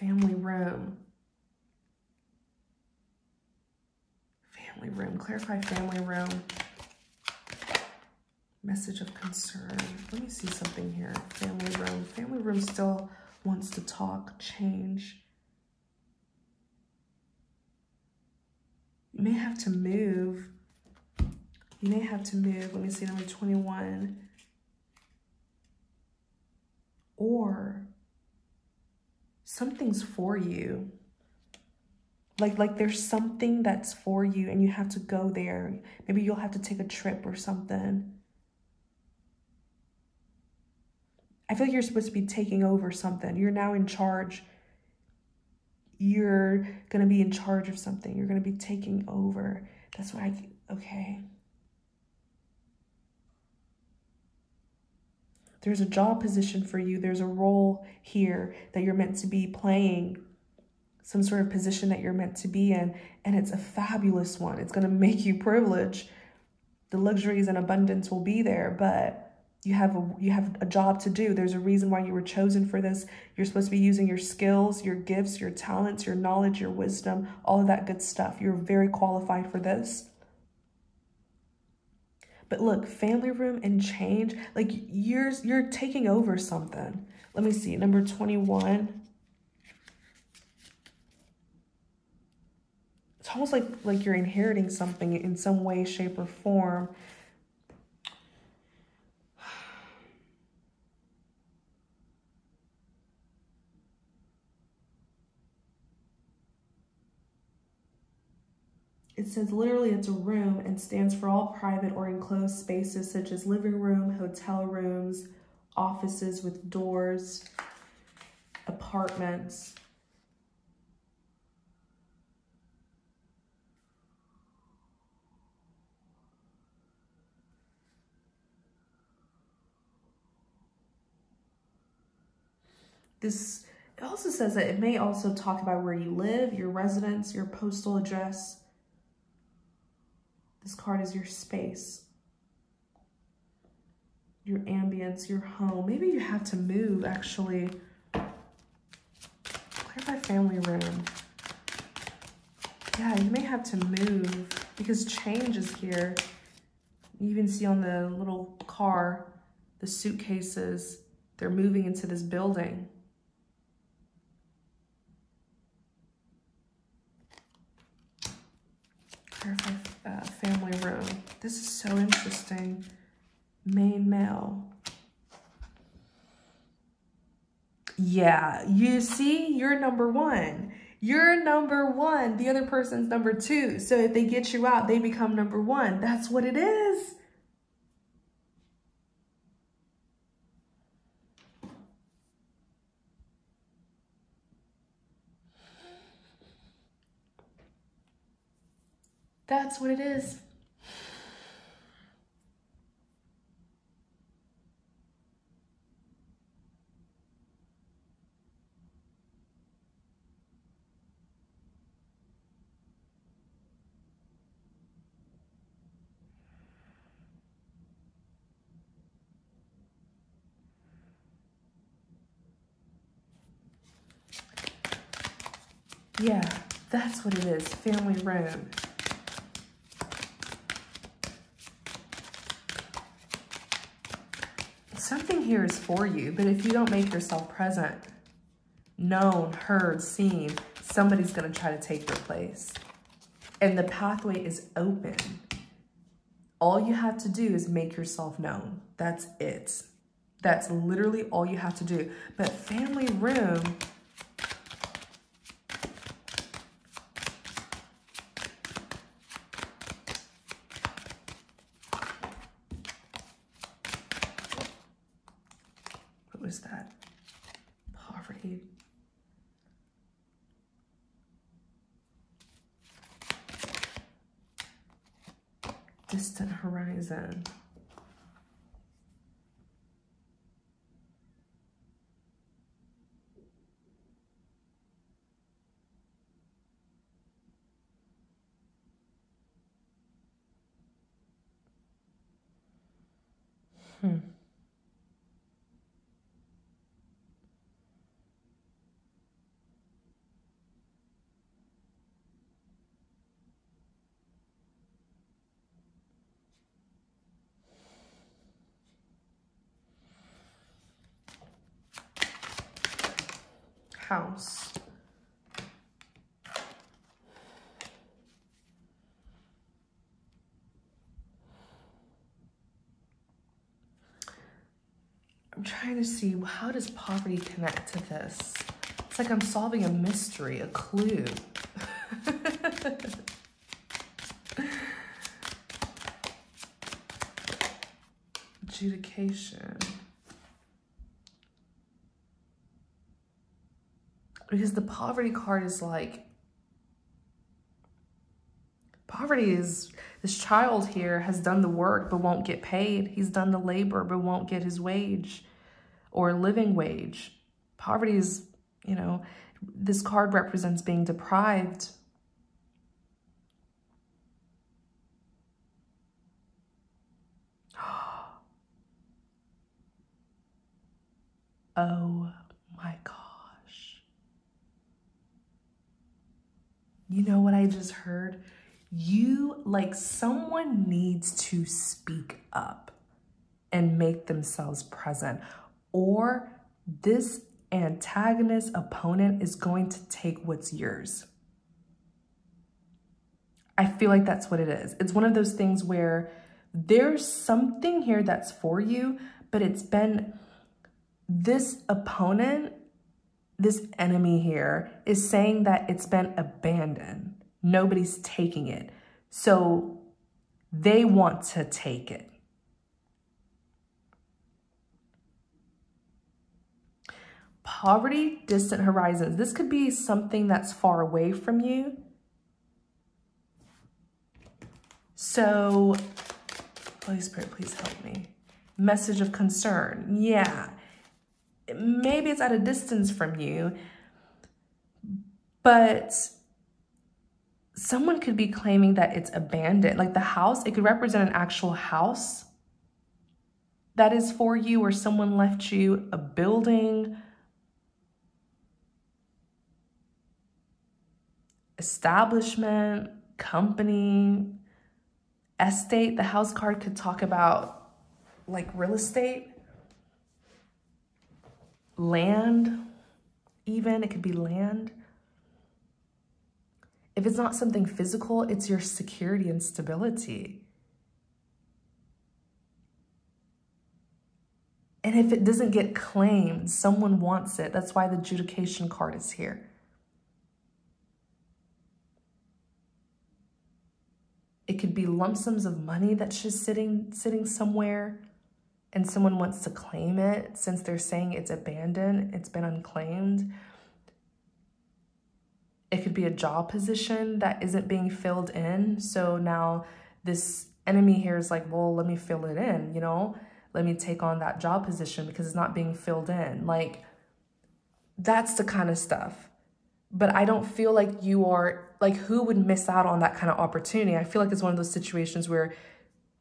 Family room. Family room. Clarify family room. Message of concern. Let me see something here. Family room. Family room still wants to talk, change. You may have to move. You may have to move. Let me see, number 21. Or something's for you. Like there's something that's for you and you have to go there. Maybe you'll have to take a trip or something. I feel like you're supposed to be taking over something. You're now in charge. You're going to be in charge of something. You're going to be taking over. That's why okay. There's a job position for you. There's a role here that you're meant to be playing. Some sort of position that you're meant to be in. And it's a fabulous one. It's going to make you privileged. The luxuries and abundance will be there, but you have a job to do. There's a reason why you were chosen for this. You're supposed to be using your skills, your gifts, your talents, your knowledge, your wisdom, all of that good stuff. You're very qualified for this. But look, family room and change, like you're taking over something. Let me see, number 21. It's almost like you're inheriting something in some way, shape, or form. it says literally it's a room and stands for all private or enclosed spaces such as living room, hotel rooms, offices with doors, apartments. It also says that it may also talk about where you live, your residence, your postal address. This card is your space, your ambience, your home. Maybe you have to move, actually. Clarify family room. Yeah, you may have to move because change is here. You even see on the little car, the suitcases, they're moving into this building. Family room. This is so interesting. Main male. Yeah, you see, you're number one. You're number one. The other person's number two. So if they get you out, they become number one. That's what it is. That's what it is. Yeah, that's what it is. Family room. Something here is for you, but if you don't make yourself present, known, heard, seen, somebody's going to try to take your place. And the pathway is open. All you have to do is make yourself known. That's it. That's literally all you have to do. But family room, what was that? Poverty. Distant horizon. House. I'm trying to see, how does poverty connect to this? It's like I'm solving a mystery, a clue. Adjudication. Because the poverty card is like, poverty is, this child here has done the work but won't get paid. He's done the labor but won't get his wage or living wage. Poverty is, you know, this card represents being deprived. Oh my gosh. You know what I just heard? Someone needs to speak up and make themselves present, or this antagonist opponent is going to take what's yours. I feel like that's what it is. It's one of those things where there's something here that's for you, but it's been this opponent, this enemy here is saying that it's been abandoned. Nobody's taking it. So they want to take it. Poverty, distant horizons. This could be something that's far away from you. So, Holy Spirit, please help me. Message of concern. Yeah. Maybe it's at a distance from you, but someone could be claiming that it's abandoned. Like the house, it could represent an actual house that is for you, or someone left you a building, establishment, company, estate. The house card could talk about like real estate, land, even. It could be land. If it's not something physical, it's your security and stability. And if it doesn't get claimed, someone wants it. That's why the adjudication card is here. It could be lump sums of money that's just sitting somewhere and someone wants to claim it since they're saying it's abandoned, it's been unclaimed. It could be a job position that isn't being filled in. So now this enemy here is like, well, let me fill it in, you know? Let me take on that job position because it's not being filled in. Like, that's the kind of stuff. But I don't feel like you are, like, who would miss out on that kind of opportunity? I feel like it's one of those situations where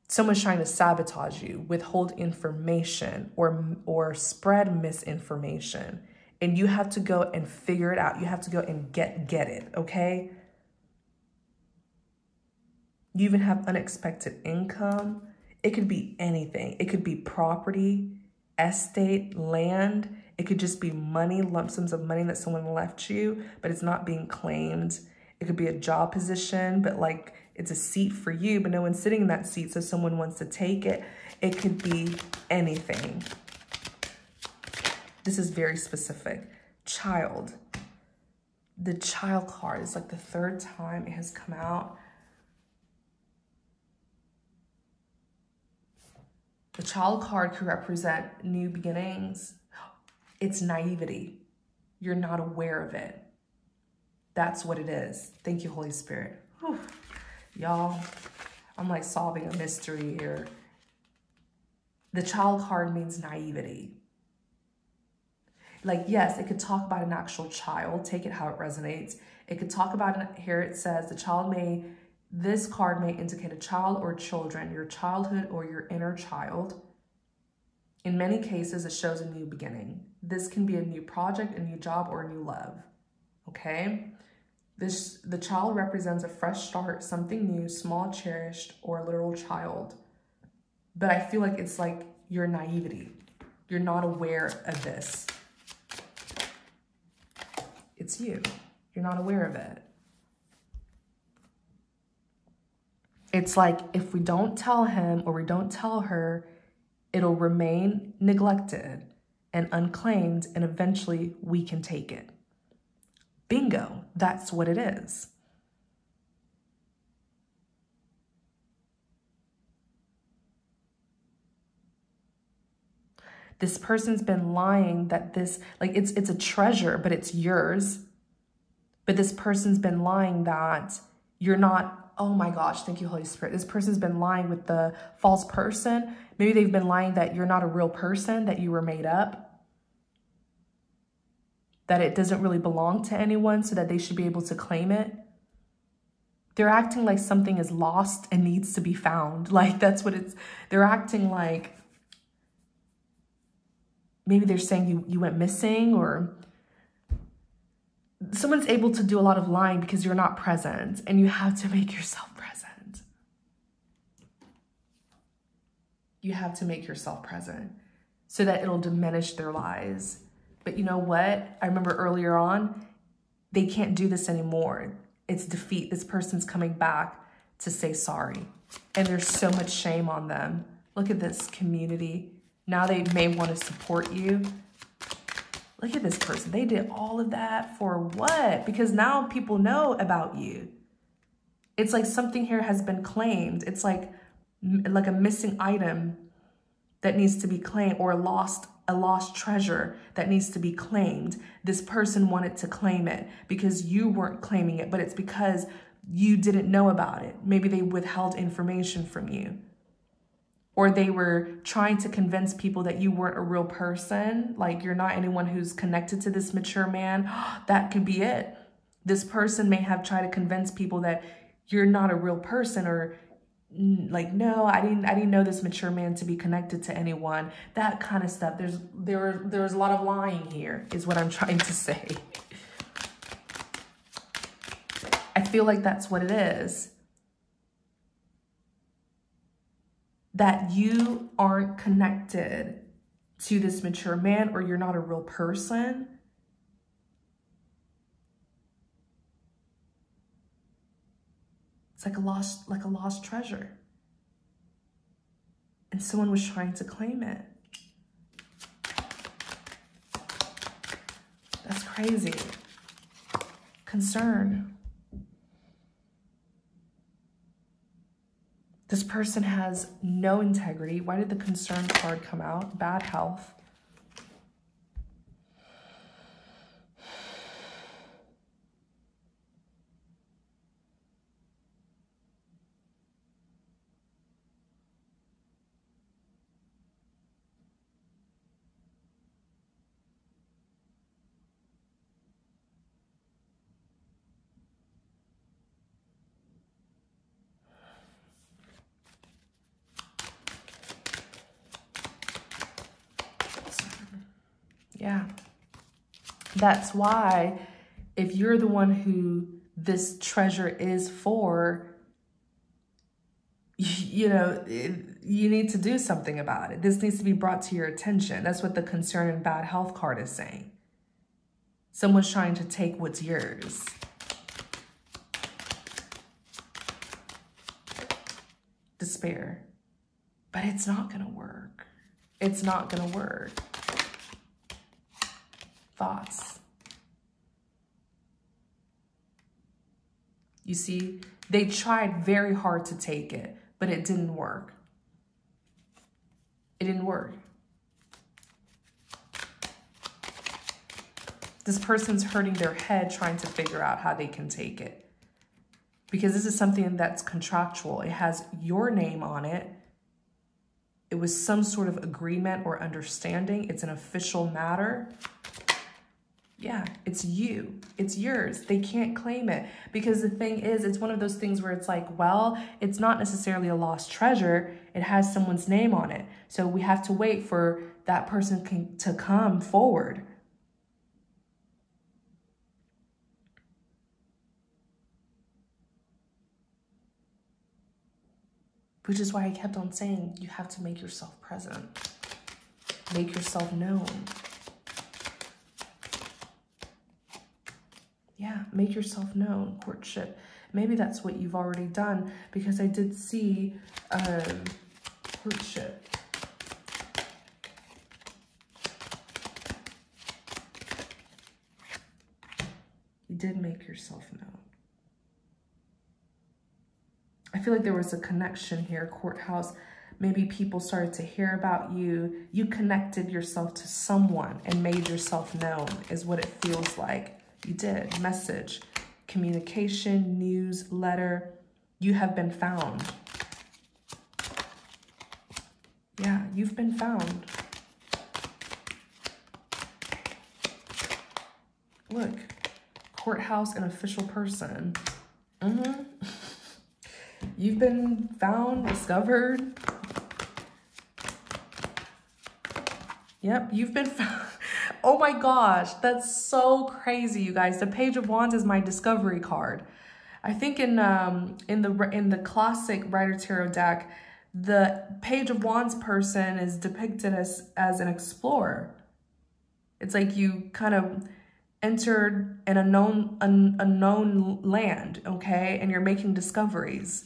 someone's trying to sabotage you, withhold information, or spread misinformation. And you have to go and figure it out. You have to go and get it, okay? You even have unexpected income. It could be anything. It could be property, estate, land. It could just be money, lump sums of money that someone left you, but it's not being claimed. It could be a job position, but like it's a seat for you, but no one's sitting in that seat, so someone wants to take it. It could be anything. This is very specific. Child. The child card is like the third time it has come out. The child card could represent new beginnings. It's naivety. You're not aware of it. That's what it is. Thank you, Holy Spirit. Y'all, I'm like solving a mystery here. The child card means naivety. Like, yes, it could talk about an actual child. Take it how it resonates. It could talk about, here it says, this card may indicate a child or children, your childhood or your inner child. In many cases, it shows a new beginning. This can be a new project, a new job, or a new love, okay? The child represents a fresh start, something new, small, cherished, or a literal child. But I feel like it's like your naivety. You're not aware of this. It's you. You're not aware of it. It's like if we don't tell him or we don't tell her, it'll remain neglected and unclaimed, and eventually we can take it. Bingo, that's what it is. This person's been lying that this, like it's a treasure, but it's yours. But this person's been lying that you're not, oh my gosh, thank you, Holy Spirit. This person's been lying with the false person. Maybe they've been lying that you're not a real person, that you were made up, that it doesn't really belong to anyone so that they should be able to claim it. They're acting like something is lost and needs to be found. Like that's what they're acting like. Maybe they're saying you went missing, or someone's able to do a lot of lying because you're not present, and you have to make yourself present. You have to make yourself present so that it'll diminish their lies. But you know what? I remember earlier on, they can't do this anymore. It's defeat. This person's coming back to say sorry. And there's so much shame on them. Look at this community. Now they may want to support you. Look at this person. They did all of that for what? Because now people know about you. It's like something here has been claimed. It's like a missing item that needs to be claimed, or a lost treasure that needs to be claimed. This person wanted to claim it because you weren't claiming it, but it's because you didn't know about it. Maybe they withheld information from you, or they were trying to convince people that you weren't a real person, like you're not anyone who's connected to this mature man. That could be it. This person may have tried to convince people that you're not a real person, or like, no, I didn't know this mature man to be connected to anyone. That kind of stuff. There's a lot of lying here, is what I'm trying to say. I feel like that's what it is. That you aren't connected to this mature man, or you're not a real person. It's like a lost treasure. And someone was trying to claim it. That's crazy. Concern. This person has no integrity. Why did the concern card come out? Bad health. Yeah. That's why, if you're the one who this treasure is for, you know, you need to do something about it. This needs to be brought to your attention. That's what the concern and bad health card is saying. Someone's trying to take what's yours. Despair. But it's not going to work. It's not going to work. Thoughts. You see, they tried very hard to take it, but it didn't work. It didn't work. This person's hurting their head trying to figure out how they can take it. Because this is something that's contractual. It has your name on it. It was some sort of agreement or understanding. It's an official matter. Yeah, it's you. It's yours. They can't claim it. Because the thing is, it's one of those things where it's like, well, it's not necessarily a lost treasure. It has someone's name on it. So we have to wait for that person to come forward. Which is why I kept on saying, you have to make yourself present. Make yourself known. Yeah, make yourself known, courtship. Maybe that's what you've already done, because I did see courtship. You did make yourself known. I feel like there was a connection here, courthouse. Maybe people started to hear about you. You connected yourself to someone and made yourself known, is what it feels like. You did. Message, communication, news, letter. You have been found. Yeah, you've been found. Look, courthouse and official person. You've been found, discovered. Yep, you've been found. Oh my gosh, that's so crazy, you guys. The Page of Wands is my discovery card. I think in the classic Rider Tarot deck, the Page of Wands person is depicted as an explorer. It's like you kind of entered an unknown land, okay? And you're making discoveries.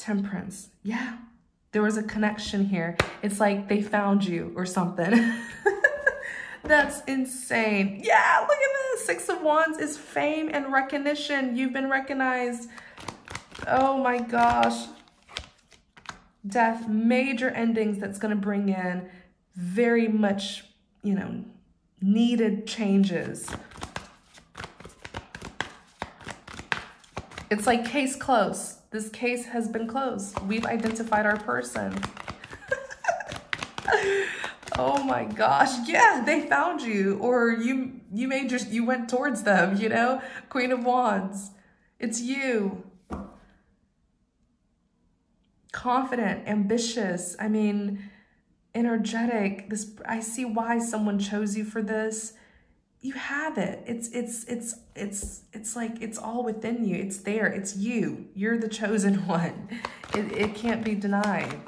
Temperance. Yeah, there was a connection here. It's like they found you or something. That's insane. Yeah, look at this. Six of Wands is fame and recognition. You've been recognized. Oh my gosh. Death, major endings that's going to bring in very much, you know, needed changes. It's like case closed. This case has been closed. We've identified our person. Oh my gosh. Yeah, they found you, or you went towards them, you know? Queen of Wands. It's you. Confident, ambitious. I mean, energetic. I see why someone chose you for this. You have it. It's like it's all within you. It's there. It's you. You're the chosen one. It can't be denied.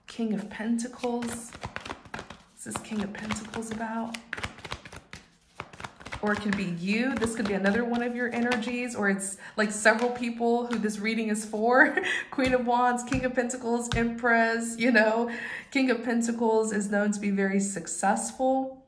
King of Pentacles. What's this King of Pentacles about? Or it could be you. This could be another one of your energies, or it's like several people who this reading is for. Queen of Wands, King of Pentacles, Empress, you know. King of Pentacles is known to be very successful,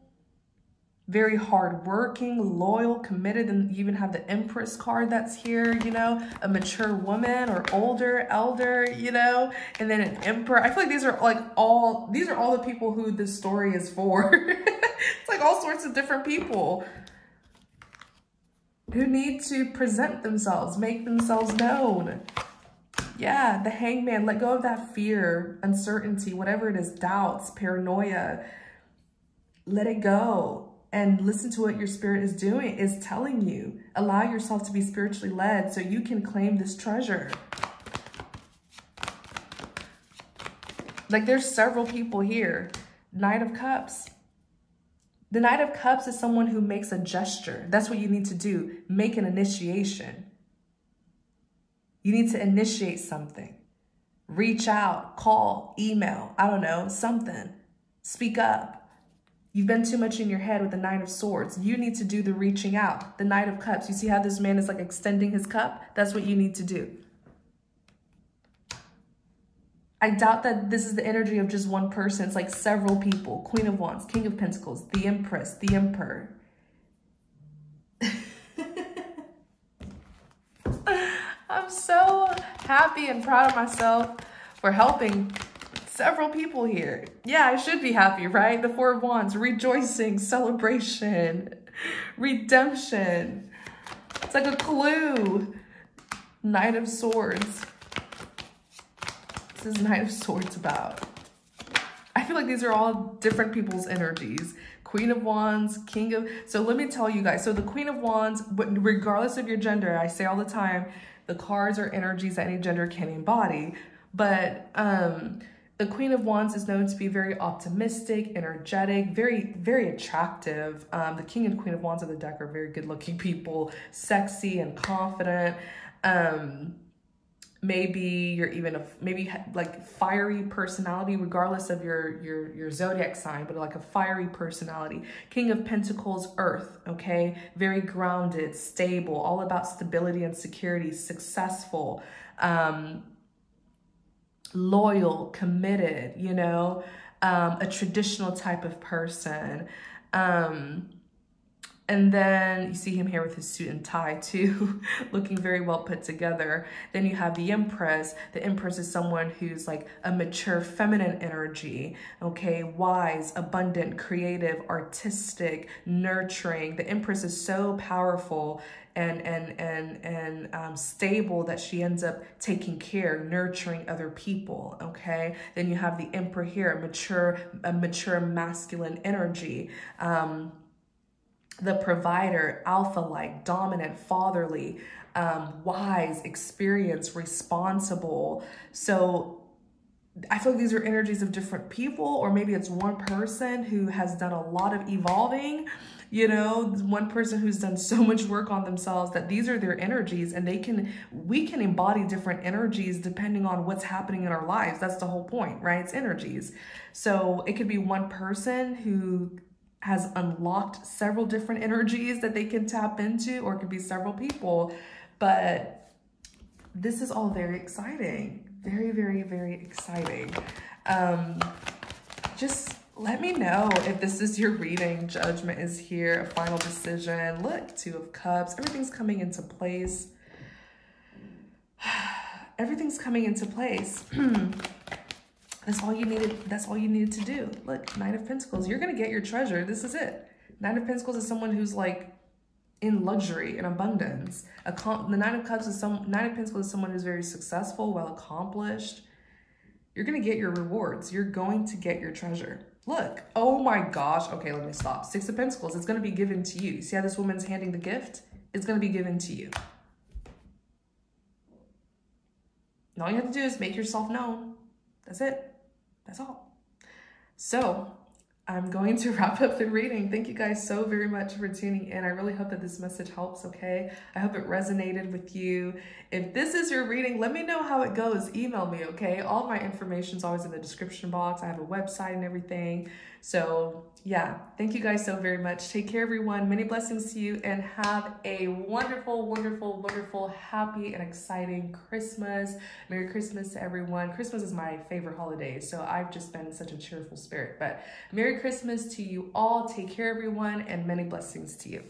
very hardworking, loyal, committed, and you even have the Empress card that's here, you know, a mature woman or older, elder, you know, and then an Emperor. I feel like these are all the people who this story is for. It's like all sorts of different people who need to present themselves, make themselves known. Yeah, the Hangman, let go of that fear, uncertainty, whatever it is, doubts, paranoia. Let it go and listen to what your spirit is doing, is telling you. Allow yourself to be spiritually led so you can claim this treasure. Like there's several people here. Knight of Cups. The Knight of Cups is someone who makes a gesture. That's what you need to do. Make an initiation. You need to initiate something. Reach out, call, email, I don't know, something. Speak up. You've been too much in your head with the Nine of Swords. You need to do the reaching out. The Knight of Cups. You see how this man is like extending his cup? That's what you need to do. I doubt that this is the energy of just one person. It's like several people. Queen of Wands, King of Pentacles, the Empress, the Emperor. I'm so happy and proud of myself for helping several people here. Yeah, I should be happy, right? The Four of Wands, rejoicing, celebration, redemption. It's like a clue. Knight of Swords. This is Knight of Swords about? I feel like these are all different people's energies. Queen of Wands, King of... So let me tell you guys. So the Queen of Wands, regardless of your gender, I say all the time, the cards are energies that any gender can embody. But the Queen of Wands is known to be very optimistic, energetic, very, very attractive. The King and Queen of Wands of the deck are very good-looking people, sexy and confident. Maybe you're even like fiery personality, regardless of your zodiac sign, but like a fiery personality. King of Pentacles, Earth, okay? Very grounded, stable, all about stability and security, successful, loyal, committed, you know, a traditional type of person. And then you see him here with his suit and tie too, looking very well put together. Then you have the Empress. The Empress is someone who's like a mature feminine energy, okay? Wise, abundant, creative, artistic, nurturing. The Empress is so powerful and stable that she ends up taking care, nurturing other people, okay? Then you have the Emperor here, a mature masculine energy. The provider, alpha-like, dominant, fatherly, wise, experienced, responsible. So I feel like these are energies of different people, or maybe it's one person who has done a lot of evolving, you know, one person who's done so much work on themselves that these are their energies, and we can embody different energies depending on what's happening in our lives. That's the whole point, right? It's energies. So it could be one person who has unlocked several different energies that they can tap into, or it could be several people. But this is all very exciting. Very, very, very exciting. Just let me know if this is your reading. Judgment is here, a final decision. Look, Two of Cups, everything's coming into place. Everything's coming into place. That's all you needed to do. Look, Knight of Pentacles, you're gonna get your treasure. This is it. Knight of Pentacles is someone who's like in luxury and abundance. The Nine of Pentacles is someone who's very successful, well accomplished. You're gonna get your rewards. You're going to get your treasure. Look, oh my gosh. Okay, let me stop. Six of Pentacles, it's gonna be given to you. See how this woman's handing the gift? It's gonna be given to you. And all you have to do is make yourself known. That's it. That's all. So I'm going to wrap up the reading. Thank you guys so very much for tuning in. I really hope that this message helps, okay? I hope it resonated with you. If this is your reading, let me know how it goes. Email me, okay? All my information is always in the description box. I have a website and everything. So yeah, thank you guys so very much. Take care, everyone. Many blessings to you and have a wonderful, wonderful, wonderful, happy and exciting Christmas. Merry Christmas to everyone. Christmas is my favorite holiday, so I've just been in such a cheerful spirit. But Merry Christmas to you all. Take care, everyone, and many blessings to you.